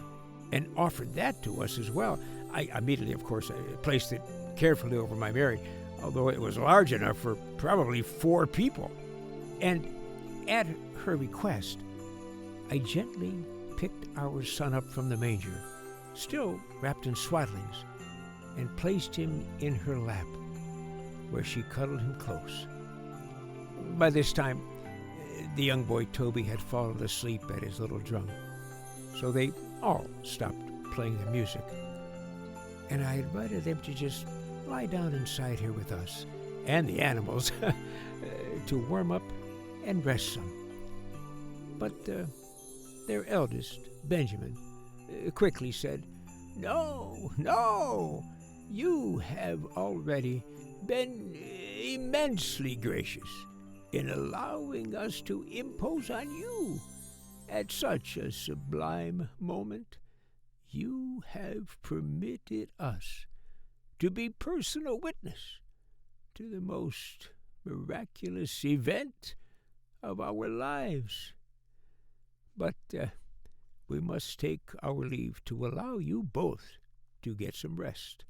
and offered that to us as well. I immediately, of course, placed it carefully over my Mary, although it was large enough for probably 4 people. And at her request, I gently picked our son up from the manger, still wrapped in swaddlings, and placed him in her lap, where she cuddled him close. By this time, the young boy Toby had fallen asleep at his little drum, so they all stopped playing the music, and I invited them to just lie down inside here with us and the animals to warm up and rest some. But their eldest, Benjamin, quickly said, No, you have already been immensely gracious in allowing us to impose on you at such a sublime moment. You have permitted us to be personal witness to the most miraculous event of our lives. But we must take our leave to allow you both to get some rest.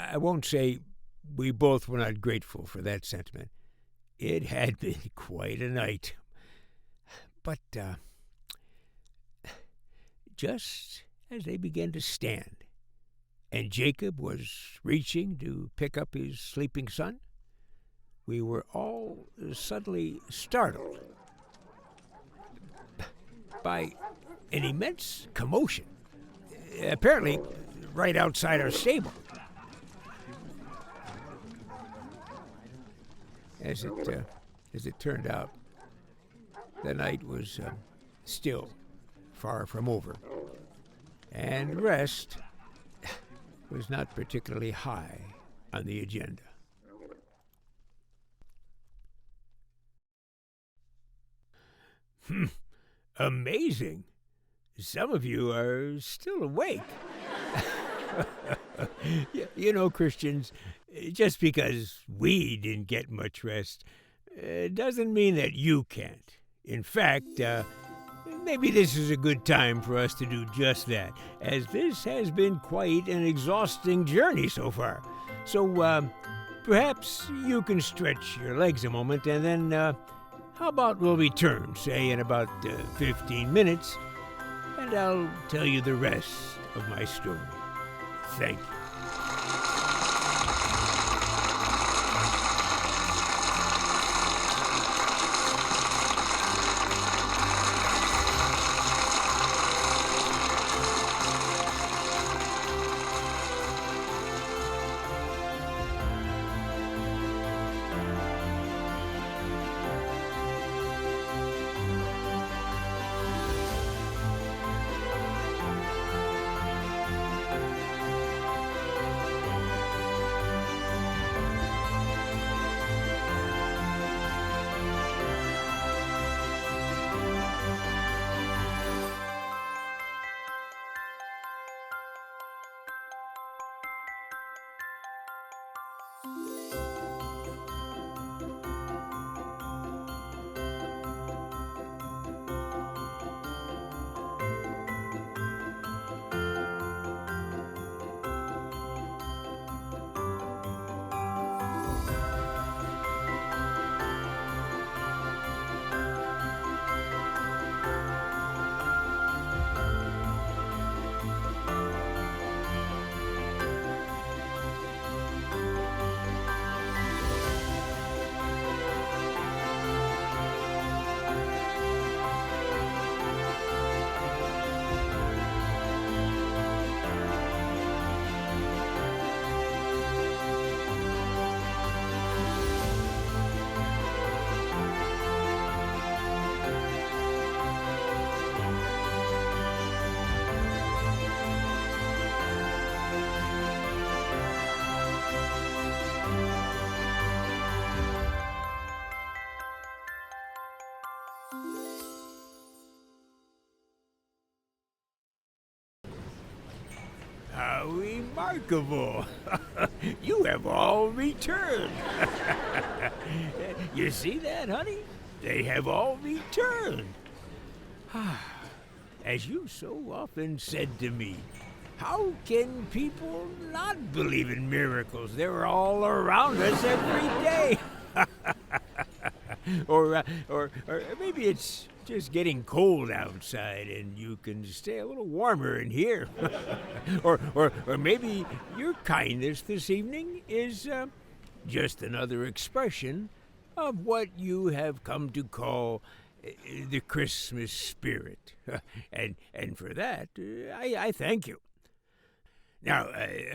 I won't say we both were not grateful for that sentiment. It had been quite a night. But just as they began to stand, and Jacob was reaching to pick up his sleeping son, we were all suddenly startled by an immense commotion, apparently right outside our stable. As it turned out, the night was still far from over, and rest was not particularly high on the agenda. Amazing. Some of you are still awake. You know, Christians, just because we didn't get much rest doesn't mean that you can't. In fact, maybe this is a good time for us to do just that, as this has been quite an exhausting journey so far. So perhaps you can stretch your legs a moment, and then how about we'll return, say, in about 15 minutes, and I'll tell you the rest of my story. Thank you. How remarkable! You have all returned. You see that, honey? They have all returned. As you so often said to me, how can people not believe in miracles? They're all around us every day. Or maybe it's just getting cold outside and you can stay a little warmer in here. or maybe your kindness this evening is just another expression of what you have come to call the Christmas spirit. and for that, I thank you. Now,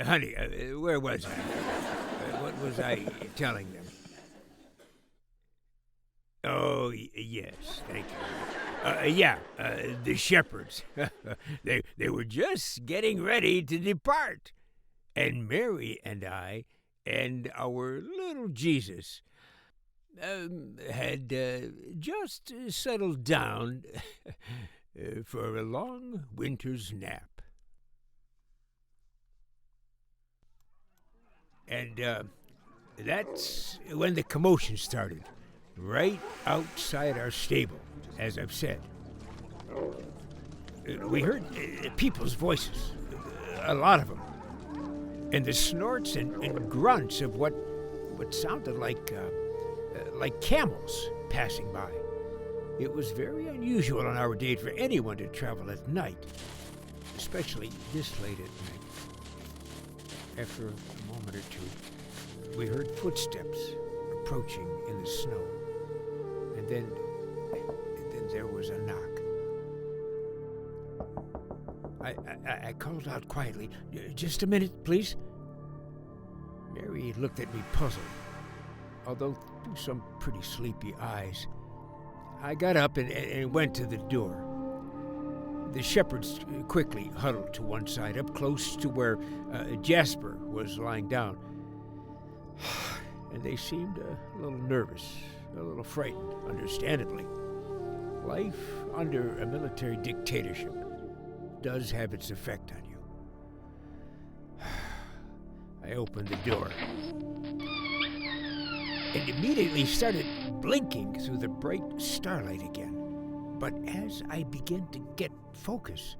honey, where was I? What was I telling them? Oh, yes, thank you. The shepherds. They were just getting ready to depart. And Mary and I and our little Jesus had just settled down for a long winter's nap. And that's when the commotion started. Right outside our stable, as I've said. We heard people's voices, a lot of them, and the snorts and grunts of what sounded like camels passing by. It was very unusual on our date for anyone to travel at night, especially this late at night. After a moment or two, we heard footsteps approaching in the snow. And then there was a knock. I called out quietly, "Just a minute, please." Mary looked at me puzzled, although through some pretty sleepy eyes. I got up and went to the door. The shepherds quickly huddled to one side, up close to where Jasper was lying down. And they seemed a little nervous, a little frightened, understandably. Life under a military dictatorship does have its effect on you. I opened the door and immediately started blinking through the bright starlight again. But as I began to get focus,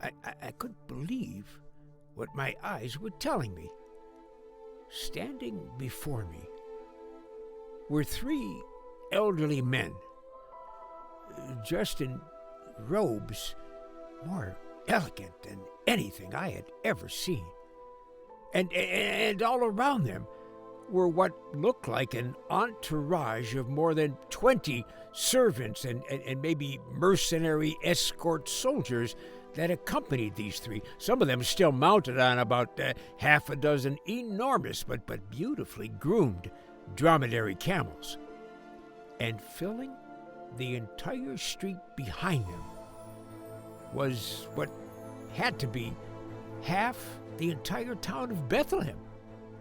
I couldn't believe what my eyes were telling me. Standing before me were 3 elderly men, dressed in robes more elegant than anything I had ever seen. And all around them were what looked like an entourage of more than 20 servants and maybe mercenary escort soldiers that accompanied these 3, some of them still mounted on about half a dozen enormous but beautifully groomed dromedary camels. And filling the entire street behind them was what had to be half the entire town of Bethlehem,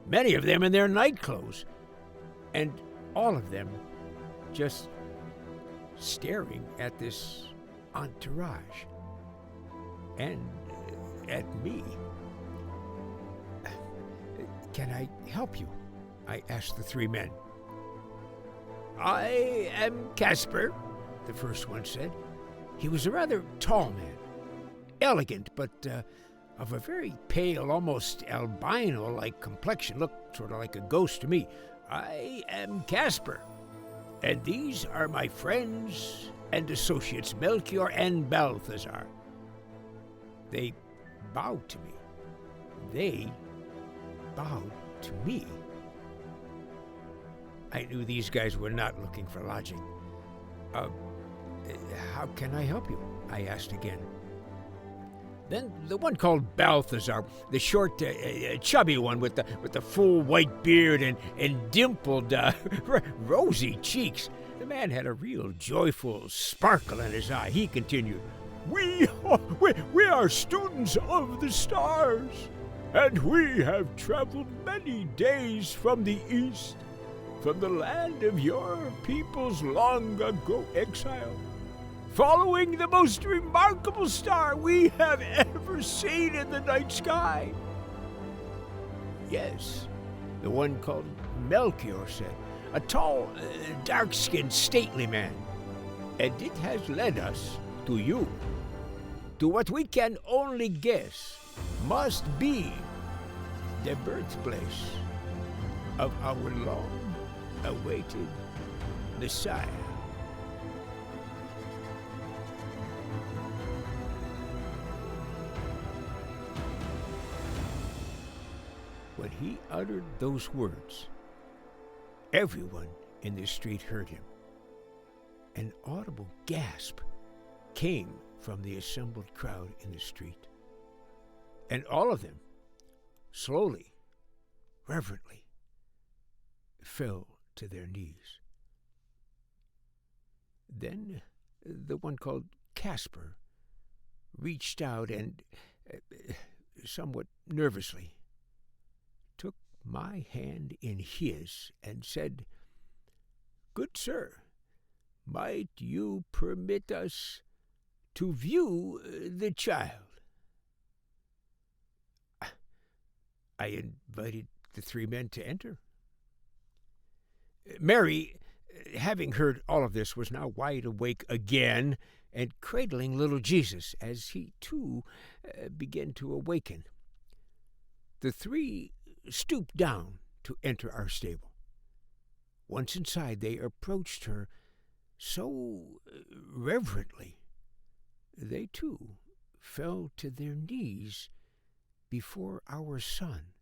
many of them in their night clothes, and all of them just staring at this entourage and at me. "Can I help you?" I asked the 3 men. "I am Casper," the first one said. He was a rather tall man, elegant, but of a very pale, almost albino-like complexion. Looked sort of like a ghost to me. "I am Casper, and these are my friends and associates, Melchior and Balthazar." They bowed to me. They bowed to me. I knew these guys were not looking for lodging. "How can I help you?" I asked again. Then the one called Balthazar, the short, chubby one with the full white beard and dimpled, rosy cheeks. The man had a real joyful sparkle in his eye. He continued, We are students of the stars, and we have traveled many days from the east, from the land of your people's long ago exile, following the most remarkable star we have ever seen in the night sky." "Yes," the one called Melchior said, "a tall, dark-skinned, stately man. And it has led us to you, to what we can only guess must be the birthplace of our long-awaited Messiah." When he uttered those words, everyone in the street heard him. An audible gasp came from the assembled crowd in the street, and all of them, slowly, reverently, fell to their knees. Then the one called Casper reached out and, somewhat nervously, took my hand in his and said, "Good sir, might you permit us to view the child?" I invited the 3 men to enter. Mary, having heard all of this, was now wide awake again and cradling little Jesus as he, too, began to awaken. The 3 stooped down to enter our stable. Once inside, they approached her so reverently, they too fell to their knees before our son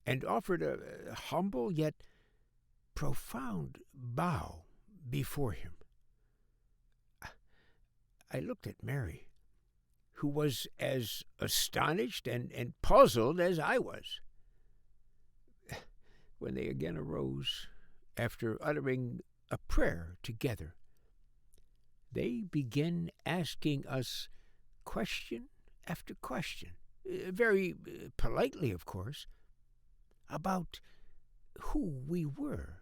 and offered a humble yet profound bow before him. I looked at Mary, who was as astonished and puzzled as I was. When they again arose, after uttering a prayer together, they began asking us question after question, very politely, of course, about who we were.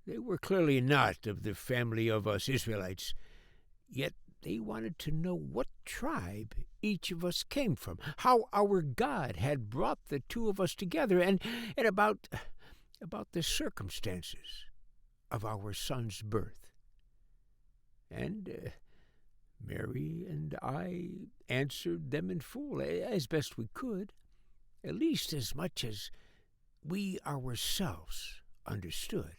They were clearly not of the family of us Israelites, yet they wanted to know what tribe each of us came from, how our God had brought the two of us together, and about the circumstances of our son's birth. And Mary and I answered them in full, as best we could, at least as much as we ourselves understood.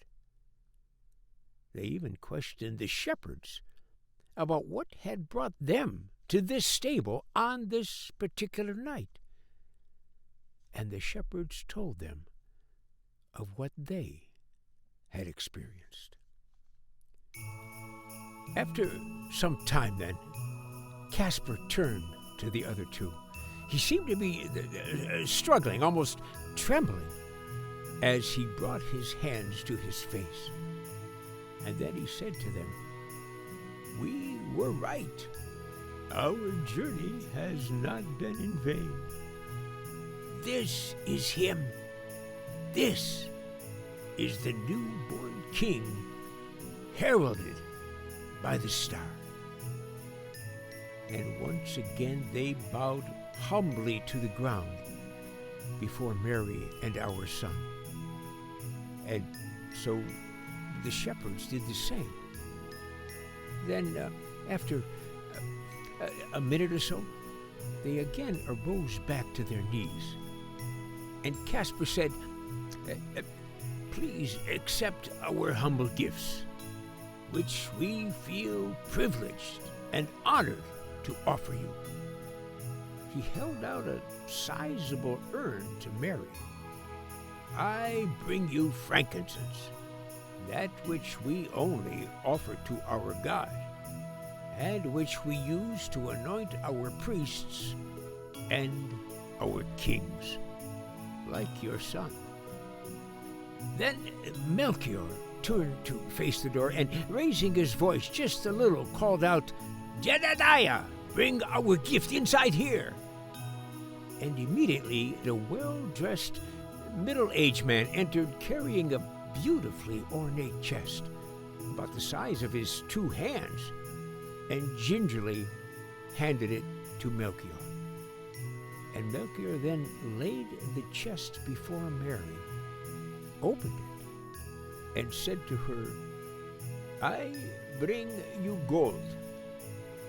They even questioned the shepherds about what had brought them to this stable on this particular night. And the shepherds told them of what they had experienced. After some time, then, Caspar turned to the other two. He seemed to be struggling, almost trembling, as he brought his hands to his face. And then he said to them, "We were right. Our journey has not been in vain. This is him. This is the newborn king, heralded by the star." And once again they bowed humbly to the ground before Mary and our son. And so the shepherds did the same. Then, after a minute or so, they again arose back to their knees. And Caspar said, "Please accept our humble gifts, which we feel privileged and honored to offer you." He held out a sizable urn to Mary. "I bring you frankincense, that which we only offer to our God, and which we use to anoint our priests and our kings, like your son." Then Melchior turned to face the door and, raising his voice just a little, called out, "Jedediah, bring our gift inside here." And immediately the well-dressed, middle-aged man entered, carrying a beautifully ornate chest, about the size of his two hands, and gingerly handed it to Melchior. And Melchior then laid the chest before Mary, opened it, and said to her, "I bring you gold,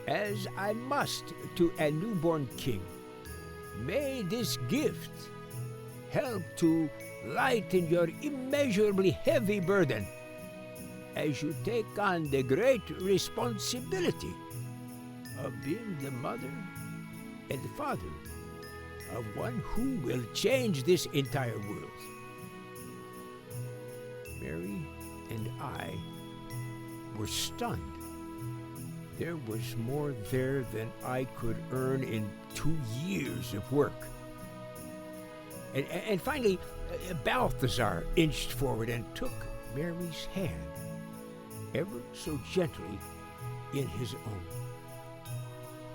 as I must to a newborn king. May this gift help to lighten your immeasurably heavy burden as you take on the great responsibility of being the mother and the father of one who will change this entire world." Mary and I were stunned. There was more there than I could earn in 2 years of work. And finally, Balthazar inched forward and took Mary's hand, ever so gently, in his own.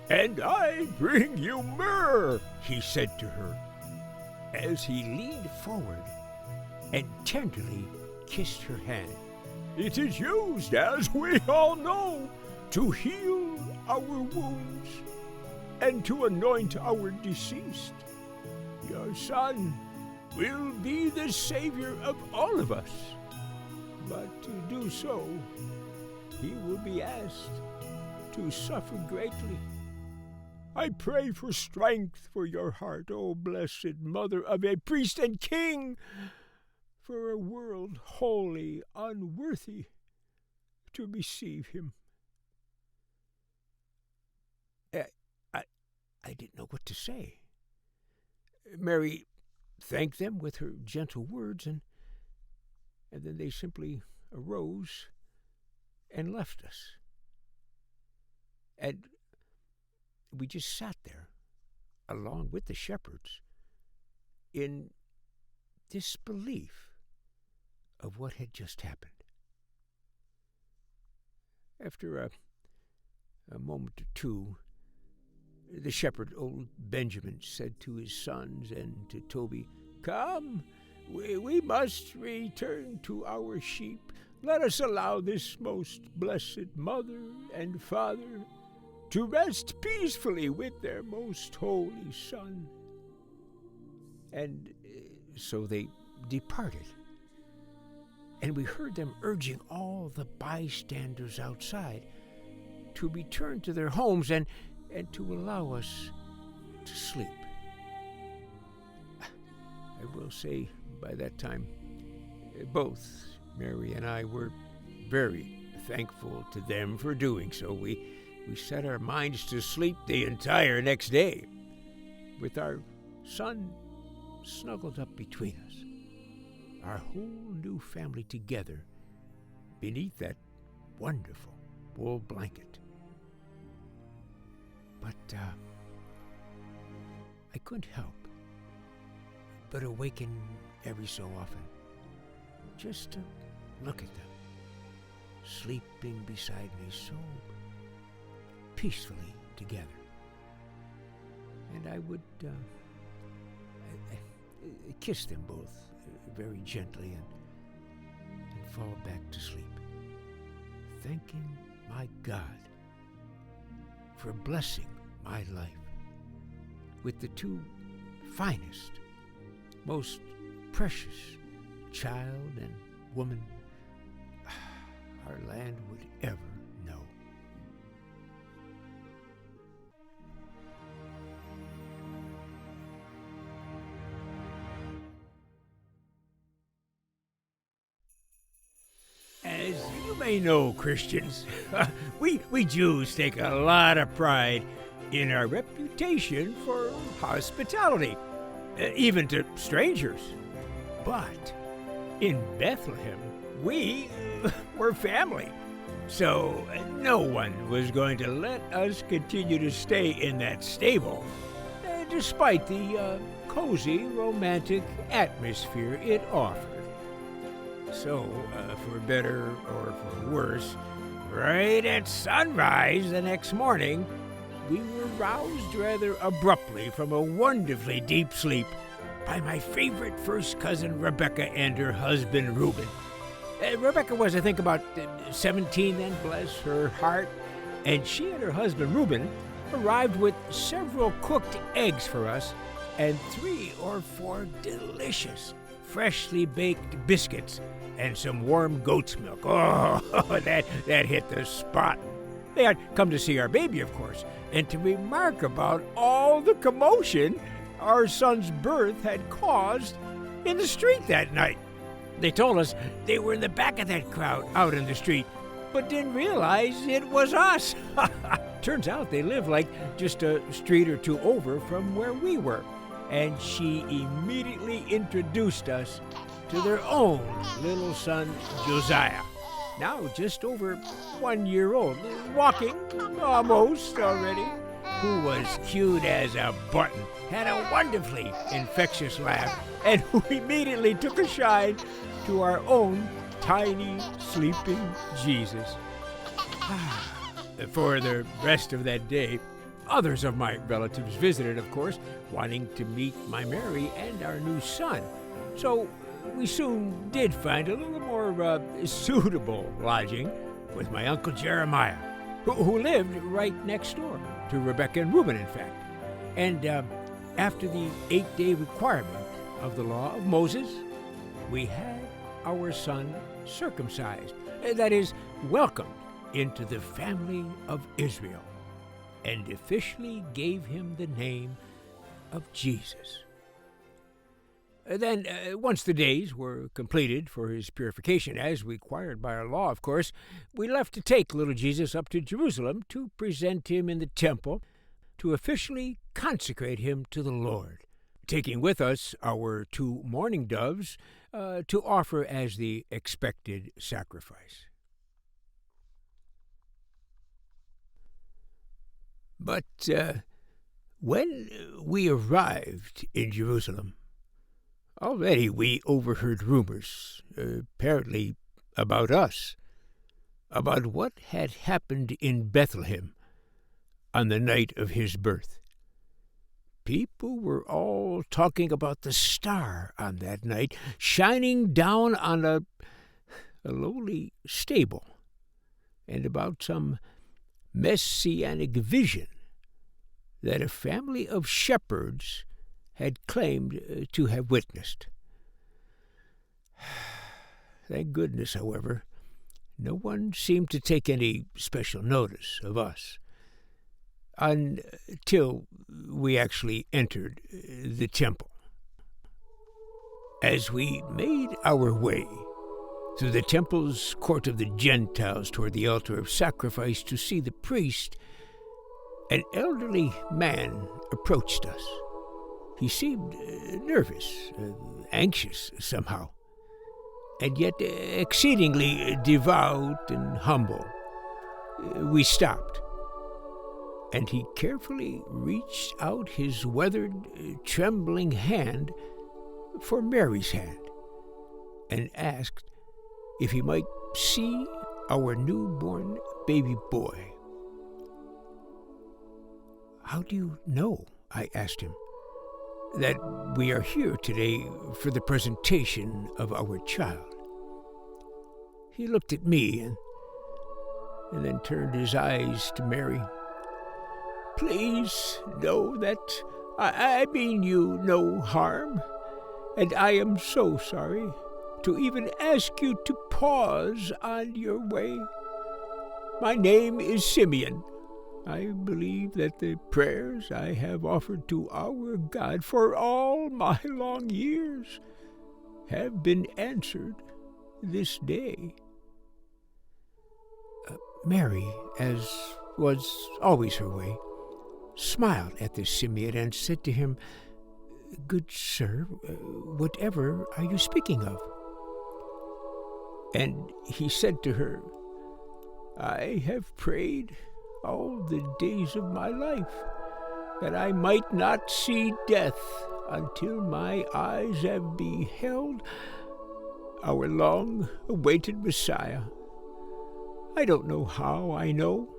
"And I bring you myrrh," he said to her, as he leaned forward and tenderly kissed her hand. "It is used, as we all know, to heal our wounds and to anoint our deceased. Your son will be the savior of all of us, but to do so, he will be asked to suffer greatly. I pray for strength for your heart, O blessed mother of a priest and king, for a world wholly unworthy to receive him." I didn't know what to say. Mary thanked them with her gentle words, and And then they simply arose and left us. And we just sat there, along with the shepherds, in disbelief of what had just happened. After a moment or two, the shepherd, old Benjamin, said to his sons and to Toby, "Come, we must return to our sheep. Let us allow this most blessed mother and father to rest peacefully with their most holy Son." And so they departed. And we heard them urging all the bystanders outside to return to their homes and to allow us to sleep. I will say, by that time, both Mary and I were very thankful to them for doing so. We set our minds to sleep the entire next day, with our son snuggled up between us, our whole new family together beneath that wonderful wool blanket. But I couldn't help but awaken every so often, just to look at them, sleeping beside me so peacefully together. And I would kiss them both very gently and fall back to sleep, thanking my God for blessing my life with the two finest, most precious child and woman our land would ever know. As you may know, Christians, we Jews take a lot of pride in our reputation for hospitality, even to strangers. But in Bethlehem, we were family, so no one was going to let us continue to stay in that stable, despite the cozy, romantic atmosphere it offered. So, for better or for worse, right at sunrise the next morning, we were roused rather abruptly from a wonderfully deep sleep by my favorite first cousin Rebecca and her husband Reuben. Rebecca was, I think, about 17 then, bless her heart, and she and her husband Reuben arrived with several cooked eggs for us and 3 or 4 delicious, freshly baked biscuits and some warm goat's milk. Oh, that hit the spot. They had come to see our baby, of course, and to remark about all the commotion our son's birth had caused in the street that night. They told us they were in the back of that crowd out in the street, but didn't realize it was us. Turns out they live like just a street or two over from where we were, and she immediately introduced us to their own little son, Josiah, now just over 1 year old, walking almost already, who was cute as a button, had a wonderfully infectious laugh, and who immediately took a shine to our own tiny, sleeping Jesus. For the rest of that day, others of my relatives visited, of course, wanting to meet my Mary and our new son. So we soon did find a little more suitable lodging with my Uncle Jeremiah, who lived right next door to Rebecca and Reuben, in fact. And after the 8-day requirement of the law of Moses, we had our son circumcised, that is, welcomed into the family of Israel, and officially gave him the name of Jesus. Then, once the days were completed for his purification, as required by our law, of course, we left to take little Jesus up to Jerusalem to present him in the temple, to officially consecrate him to the Lord, taking with us our 2 mourning doves to offer as the expected sacrifice. But when we arrived in Jerusalem, already we overheard rumors, apparently about us, about what had happened in Bethlehem on the night of his birth. People were all talking about the star on that night, shining down on a lowly stable, and about some messianic vision that a family of shepherds had claimed to have witnessed. Thank goodness, however, no one seemed to take any special notice of us until we actually entered the temple. As we made our way through the temple's court of the Gentiles toward the altar of sacrifice to see the priest, an elderly man approached us. He seemed nervous, anxious somehow, and yet exceedingly devout and humble. We stopped, and he carefully reached out his weathered, trembling hand for Mary's hand, and asked if he might see our newborn baby boy. "How do you know," I asked him, "that we are here today for the presentation of our child?" He looked at me and then turned his eyes to Mary. "Please know that I mean you no harm, and I am so sorry to even ask you to pause on your way. My name is Simeon. I believe that the prayers I have offered to our God for all my long years have been answered this day." Mary, as was always her way, smiled at this Simeon and said to him, "Good sir, whatever are you speaking of?" And he said to her, "I have prayed all the days of my life that I might not see death until my eyes have beheld our long-awaited Messiah. I don't know how I know,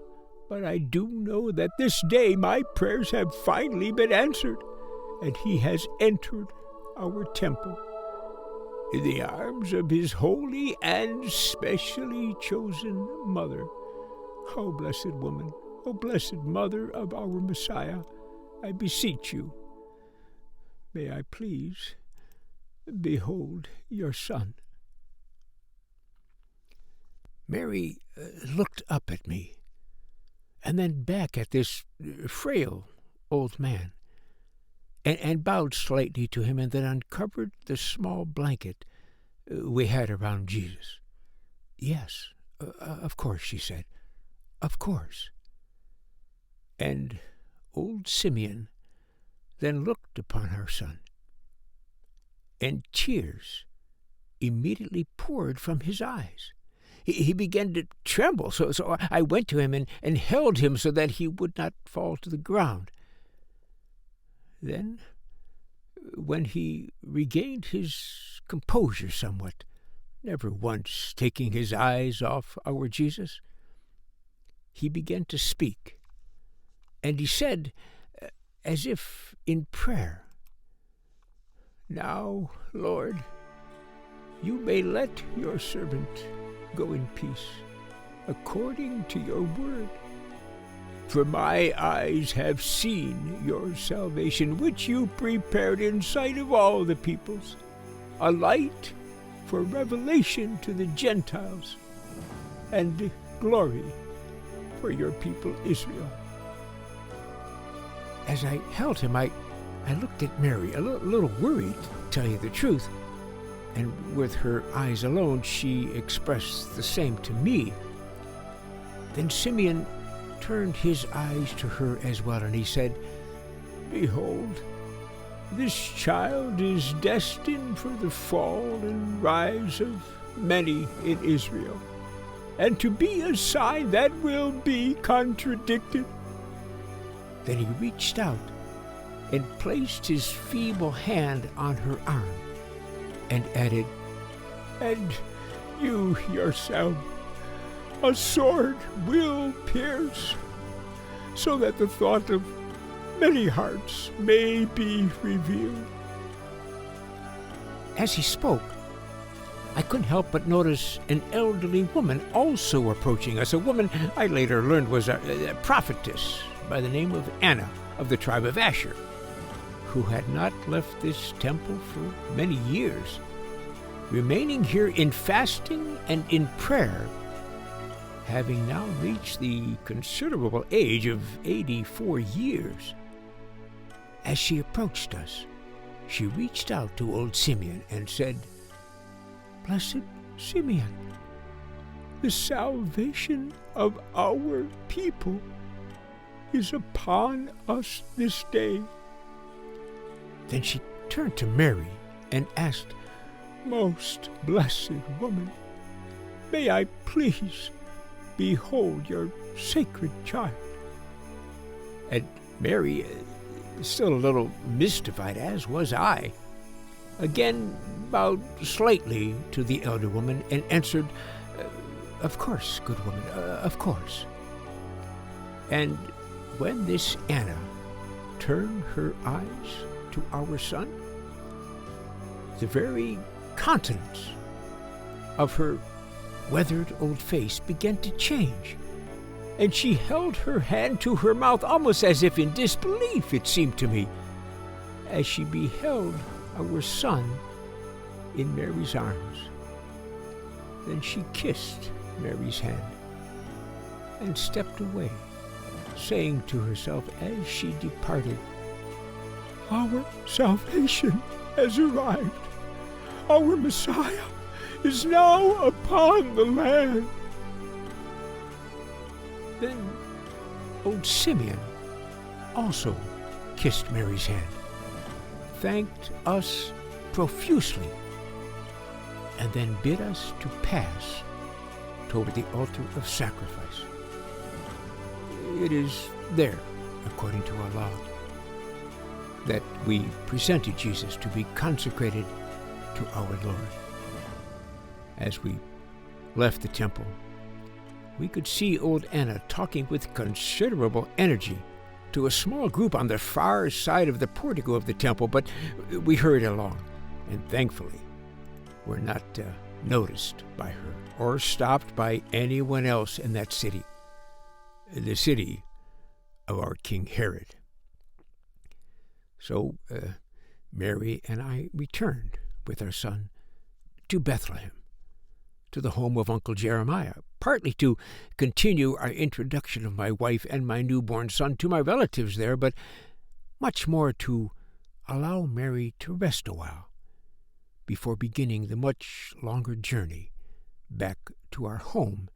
but I do know that this day my prayers have finally been answered, and he has entered our temple in the arms of his holy and specially chosen mother. O blessed woman, O blessed mother of our Messiah, I beseech you, may I please behold your son." Mary looked up at me, and then back at this frail old man, and bowed slightly to him, and then uncovered the small blanket we had around Jesus. "Yes, of course," she said, "of course." And old Simeon then looked upon our son, and tears immediately poured from his eyes. He began to tremble, so I went to him and held him so that he would not fall to the ground. Then, when he regained his composure somewhat, never once taking his eyes off our Jesus, he began to speak, and he said, as if in prayer, "Now, Lord, you may let your servant go in peace, according to your word. For my eyes have seen your salvation, which you prepared in sight of all the peoples, a light for revelation to the Gentiles, and glory for your people Israel." As I held him, I looked at Mary, a little worried, to tell you the truth, and with her eyes alone she expressed the same to me. Then Simeon turned his eyes to her as well, and he said, "Behold, This child is destined for the fall and rise of many in Israel, and to be a sign that will be contradicted." Then he reached out and placed his feeble hand on her arm and added, "And you yourself, a sword will pierce, so that the thought of many hearts may be revealed." As he spoke, I couldn't help but notice an elderly woman also approaching us, a woman I later learned was a prophetess by the name of Anna of the tribe of Asher, who had not left this temple for many years, remaining here in fasting and in prayer, having now reached the considerable age of 84 years. As she approached us, she reached out to old Simeon and said, "Blessed Simeon, the salvation of our people is upon us this day." Then she turned to Mary and asked, "Most blessed woman, may I please behold your sacred child?" And Mary, still a little mystified, as was I, again bowed slightly to the elder woman and answered, "Of course, good woman, of course." And when this Anna turned her eyes to our son, the very countenance of her weathered old face began to change, and she held her hand to her mouth almost as if in disbelief, it seemed to me, as she beheld our son in Mary's arms. Then she kissed Mary's hand and stepped away, saying to herself as she departed, "Our salvation has arrived. Our Messiah is now upon the land." Then old Simeon also kissed Mary's hand, thanked us profusely, and then bid us to pass toward the altar of sacrifice. It is there, according to our law, that we presented Jesus to be consecrated to our Lord. As we left the temple, we could see old Anna talking with considerable energy to a small group on the far side of the portico of the temple, but we hurried along, and thankfully were not noticed by her or stopped by anyone else in that city, the city of our King Herod. So Mary and I returned with our son to Bethlehem, to the home of Uncle Jeremiah, partly to continue our introduction of my wife and my newborn son to my relatives there, but much more to allow Mary to rest a while before beginning the much longer journey back to our home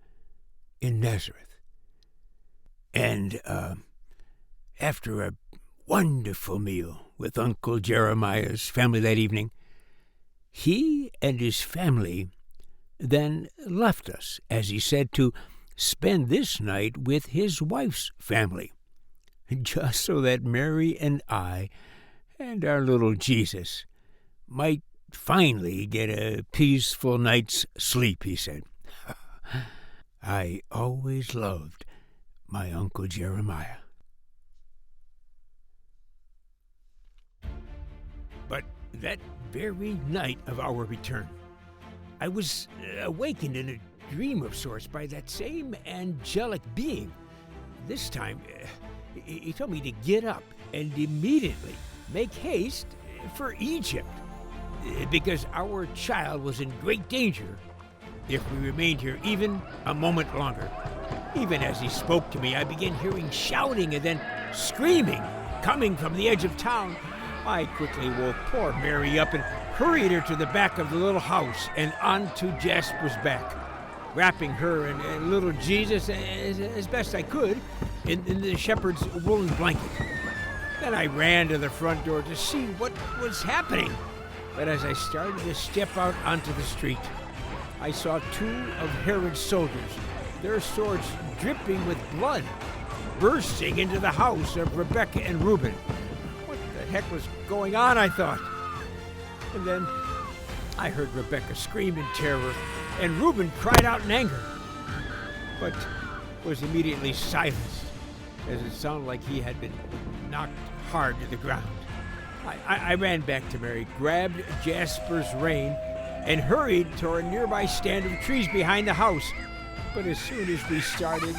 in Nazareth. And after a wonderful meal with Uncle Jeremiah's family that evening, he and his family then left us, as he said, to spend this night with his wife's family, just so that Mary and I and our little Jesus might finally get a peaceful night's sleep, he said. I always loved my Uncle Jeremiah. But that very night of our return, I was awakened in a dream of sorts by that same angelic being. This time, he told me to get up and immediately make haste for Egypt, because our child was in great danger if we remained here even a moment longer. Even as he spoke to me, I began hearing shouting and then screaming coming from the edge of town. I quickly woke poor Mary up and hurried her to the back of the little house and onto Jasper's back, wrapping her and little Jesus as best I could in the shepherd's woolen blanket. Then I ran to the front door to see what was happening. But as I started to step out onto the street, I saw two of Herod's soldiers, their swords dripping with blood, bursting into the house of Rebecca and Reuben. What the heck was going on, I thought. And then I heard Rebecca scream in terror, and Reuben cried out in anger, but was immediately silenced, as it sounded like he had been knocked hard to the ground. I ran back to Mary, grabbed Jasper's rein, and hurried to a nearby stand of trees behind the house. But as soon as we started,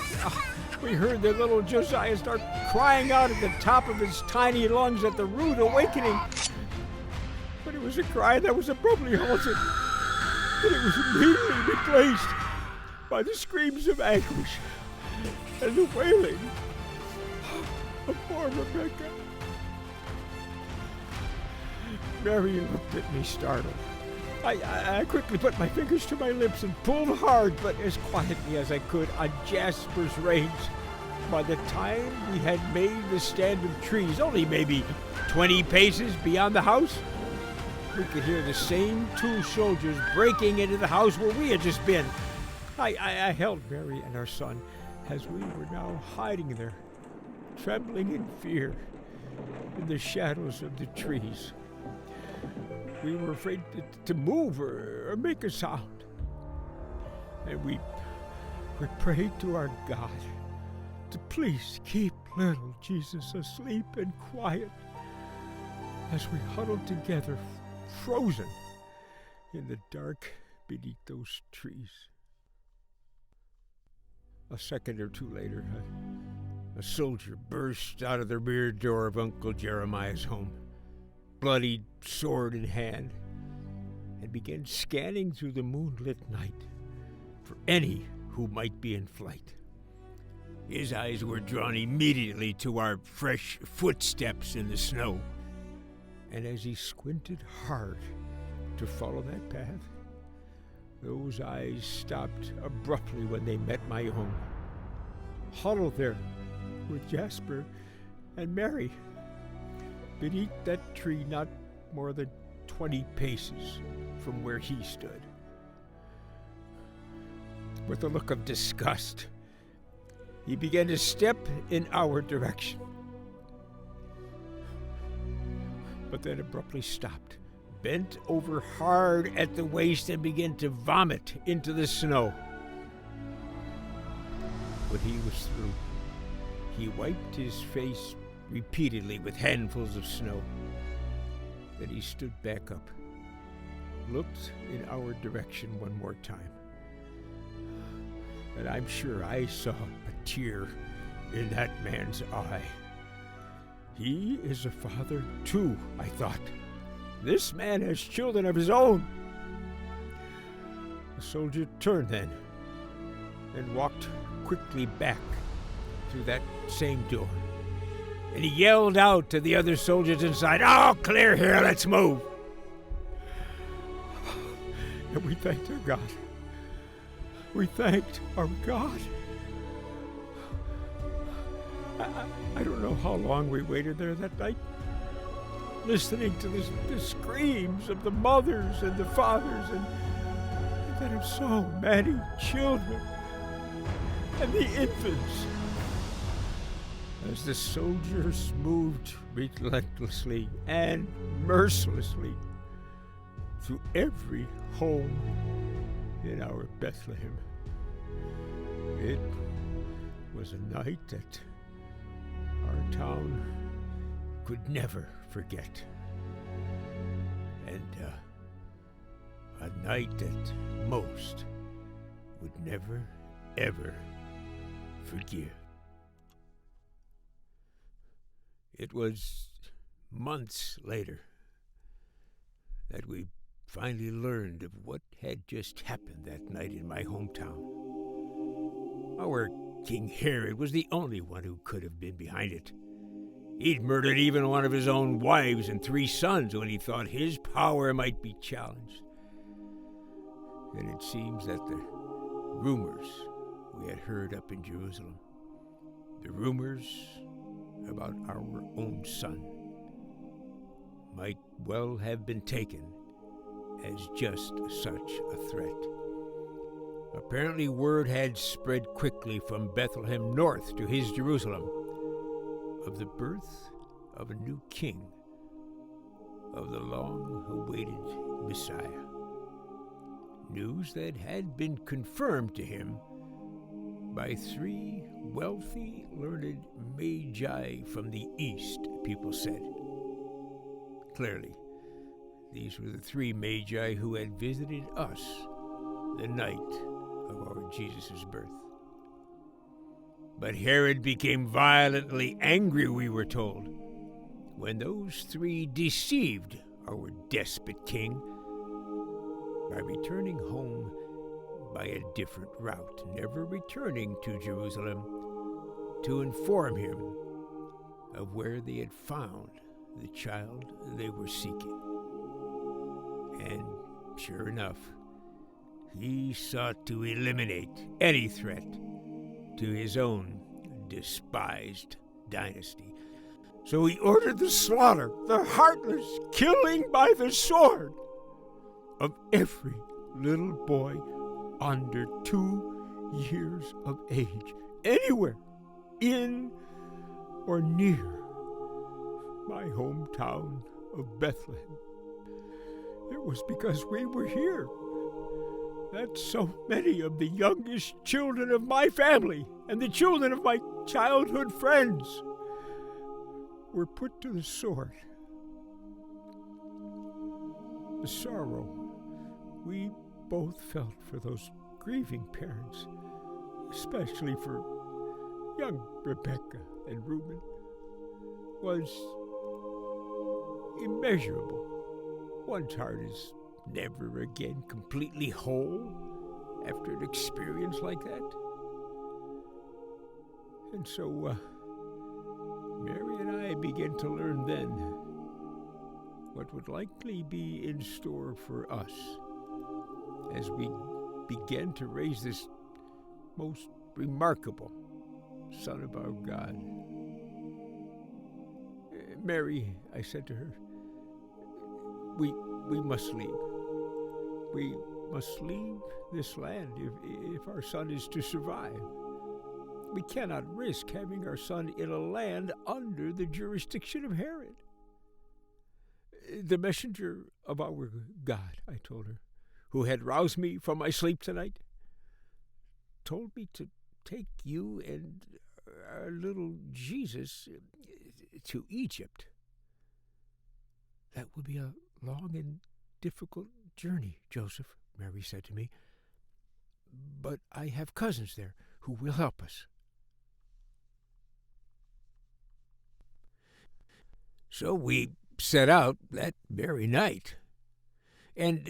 we heard the little Josiah start crying out at the top of his tiny lungs at the rude awakening. But it was a cry that was abruptly halted, and it was immediately replaced by the screams of anguish and the wailing of poor Rebecca. Mary looked at me startled. I quickly put my fingers to my lips and pulled hard, but as quietly as I could, on Jasper's reins. By the time we had made the stand of trees, only maybe 20 paces beyond the house, we could hear the same two soldiers breaking into the house where we had just been. I held Mary and our son as we were now hiding there, trembling in fear in the shadows of the trees. We were afraid to move or make a sound. And we prayed to our God to please keep little Jesus asleep and quiet as we huddled together, frozen in the dark beneath those trees. A second or two later, a soldier burst out of the rear door of Uncle Jeremiah's home, bloody sword in hand, and began scanning through the moonlit night for any who might be in flight. His eyes were drawn immediately to our fresh footsteps in the snow, and as he squinted hard to follow that path, those eyes stopped abruptly when they met my own, huddled there with Jasper and Mary beneath that tree not more than 20 paces from where he stood. With a look of disgust, he began to step in our direction, but then abruptly stopped, bent over hard at the waist, and began to vomit into the snow. When he was through, he wiped his face repeatedly with handfuls of snow. Then he stood back up, looked in our direction one more time, and I'm sure I saw a tear in that man's eye. He is a father too, I thought. This man has children of his own. The soldier turned then and walked quickly back through that same door. And he yelled out to the other soldiers inside, "All clear here, let's move." And we thanked our God. We thanked our God. I don't know how long we waited there that night, listening to the screams of the mothers and the fathers and then of so many children and the infants, as the soldiers moved relentlessly and mercilessly through every home in our Bethlehem. It was a night that our town could never forget, and a night that most would never, ever forgive. It was months later that we finally learned of what had just happened that night in my hometown. Our King Herod was the only one who could have been behind it. He'd murdered even one of his own wives and 3 sons when he thought his power might be challenged. And it seems that the rumors we had heard up in Jerusalem, the rumors about our own son might well have been taken as just such a threat. Apparently, word had spread quickly from Bethlehem north to his Jerusalem of the birth of a new king, of the long-awaited Messiah. News that had been confirmed to him by 3 wealthy, learned Magi from the east, people said. Clearly, these were the 3 Magi who had visited us the night of our Jesus' birth. But Herod became violently angry, we were told, when those 3 deceived our despot king by returning home by a different route, never returning to Jerusalem to inform him of where they had found the child they were seeking. And sure enough, he sought to eliminate any threat to his own despised dynasty. So he ordered the slaughter, the heartless killing by the sword of every little boy under 2 years of age, anywhere in or near my hometown of Bethlehem. It was because we were here that so many of the youngest children of my family and the children of my childhood friends were put to the sword. The sorrow we both felt for those grieving parents, especially for young Rebecca and Reuben, was immeasurable. One's heart is never again completely whole after an experience like that. And so, Mary and I began to learn then what would likely be in store for us as we began to raise this most remarkable Son of our God. Mary, I said to her, we must leave. We must leave this land if our son is to survive. We cannot risk having our son in a land under the jurisdiction of Herod. The messenger of our God, I told her, who had roused me from my sleep tonight, told me to take you and our little Jesus to Egypt. That would be a long and difficult journey, Joseph, Mary said to me. But I have cousins there who will help us. So we set out that very night, and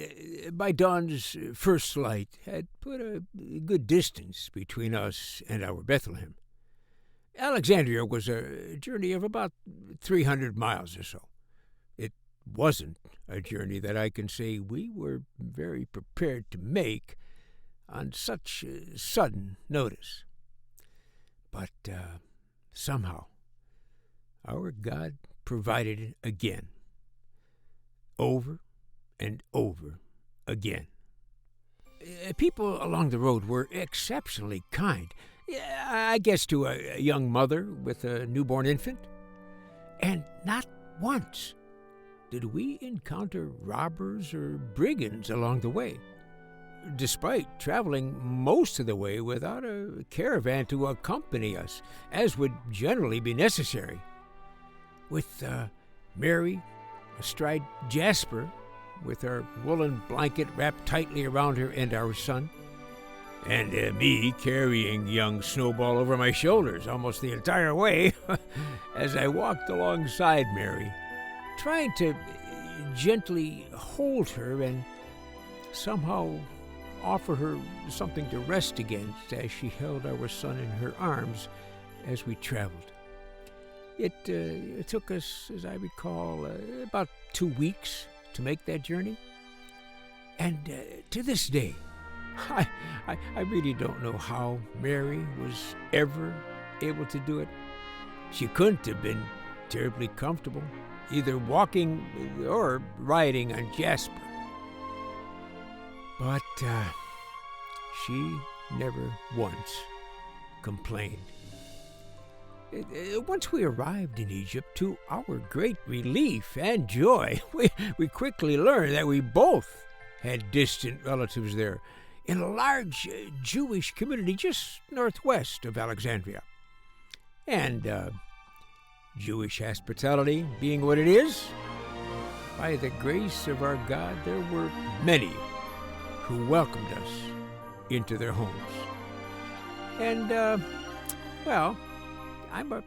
by dawn's first light had put a good distance between us and our Bethlehem. Alexandria was a journey of about 300 miles or so. It wasn't a journey that I can say we were very prepared to make on such sudden notice. But somehow our God provided again, over and over again. People along the road were exceptionally kind, I guess to a young mother with a newborn infant. And not once did we encounter robbers or brigands along the way, despite traveling most of the way without a caravan to accompany us, as would generally be necessary. With Mary astride Jasper, with our woolen blanket wrapped tightly around her and our son, and me carrying young Snowball over my shoulders almost the entire way as I walked alongside Mary, trying to gently hold her and somehow offer her something to rest against as she held our son in her arms as we traveled. It took us, as I recall, about 2 weeks to make that journey. And to this day, I really don't know how Mary was ever able to do it. She couldn't have been terribly comfortable, either walking or riding on Jasper. But she never once complained. Once we arrived in Egypt, to our great relief and joy, we quickly learned that we both had distant relatives there in a large Jewish community just northwest of Alexandria. And Jewish hospitality being what it is, by the grace of our God, there were many who welcomed us into their homes. And, well, I'm a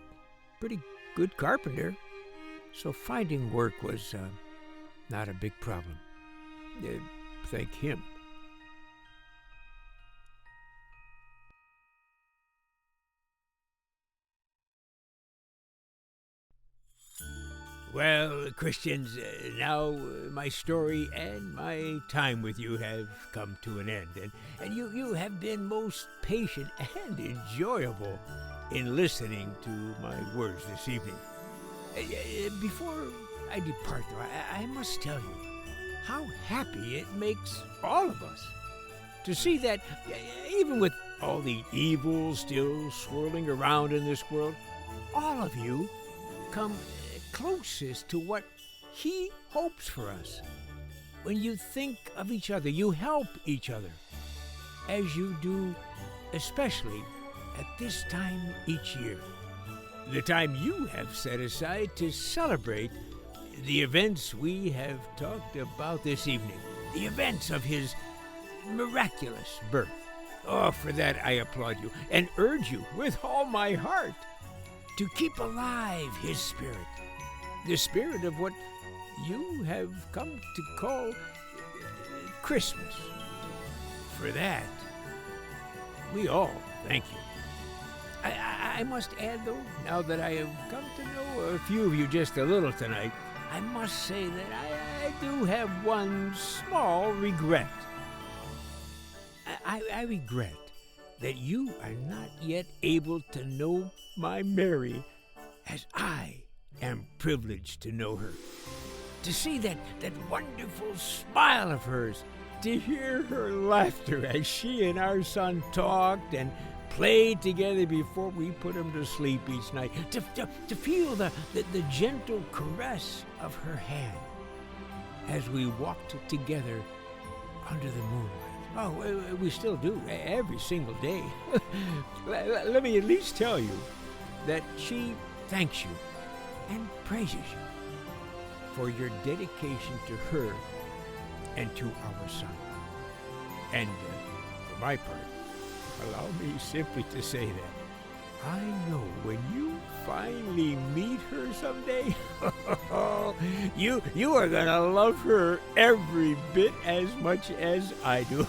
pretty good carpenter, so finding work was not a big problem. Thank him. Well, Christians, now my story and my time with you have come to an end, and you have been most patient and enjoyable in listening to my words this evening. Before I depart, though, I must tell you how happy it makes all of us to see that even with all the evil still swirling around in this world, all of you come closest to what he hopes for us. When you think of each other, you help each other, as you do especially at this time each year, the time you have set aside to celebrate the events we have talked about this evening, the events of his miraculous birth. Oh, for that I applaud you and urge you with all my heart to keep alive his spirit, the spirit of what you have come to call Christmas. For that, we all thank you. I must add, though, now that I have come to know a few of you just a little tonight, I must say that I do have one small regret. I regret that you are not yet able to know my Mary as I am privileged to know her. To see that wonderful smile of hers, to hear her laughter as she and our son talked and played together before we put him to sleep each night, to feel the gentle caress of her hand as we walked together under the moonlight. Oh, we still do, every single day. Let me at least tell you that she thanks you and praises you for your dedication to her and to our son. And for my part, allow me simply to say that I know when you finally meet her someday, you are going to love her every bit as much as I do.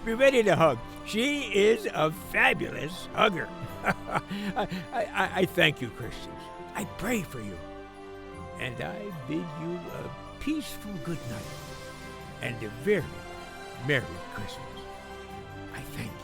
Be ready to hug. She is a fabulous hugger. I thank you, Christians. I pray for you. And I bid you a peaceful good night and a very Merry Christmas. I thank you.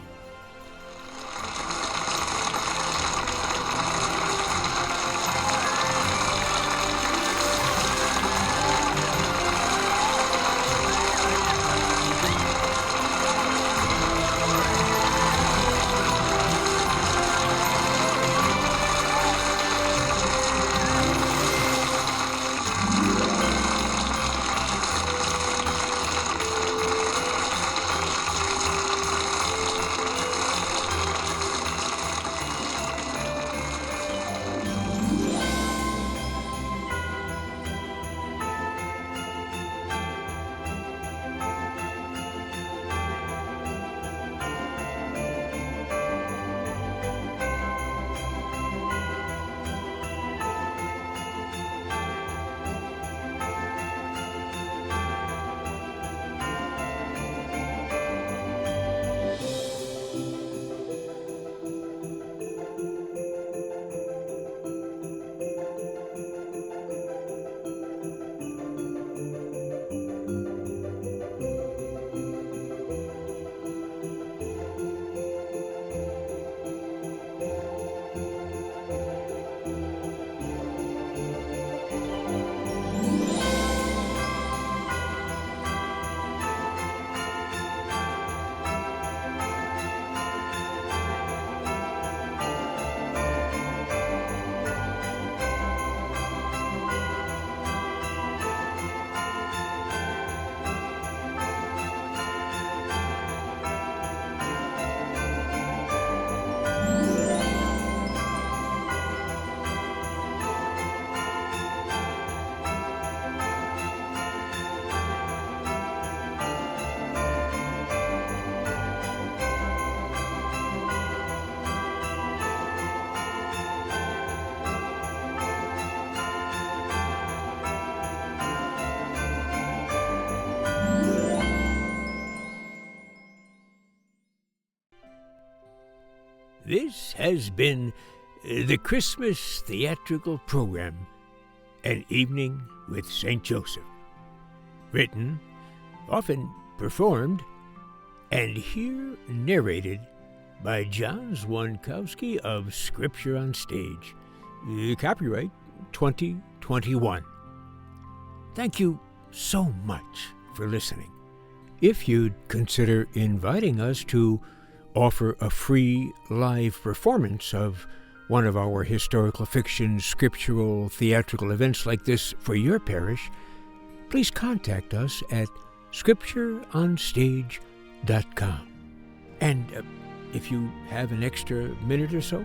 This has been the Christmas theatrical program, An Evening with St. Joseph. Written, often performed, and here narrated by John Dzwonkowski of Scripture on Stage. Copyright 2021. Thank you so much for listening. If you'd consider inviting us to offer a free live performance of one of our historical fiction, scriptural, theatrical events like this for your parish, please contact us at scriptureonstage.com. And if you have an extra minute or so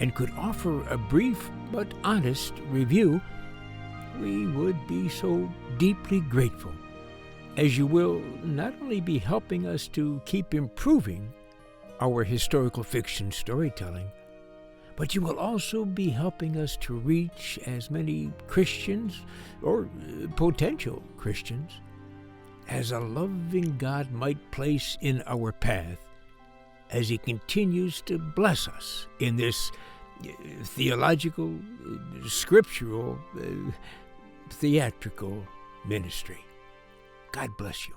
and could offer a brief but honest review, we would be so deeply grateful, as you will not only be helping us to keep improving our historical fiction storytelling, but you will also be helping us to reach as many Christians, or potential Christians, as a loving God might place in our path as He continues to bless us in this theological, scriptural, theatrical ministry. God bless you.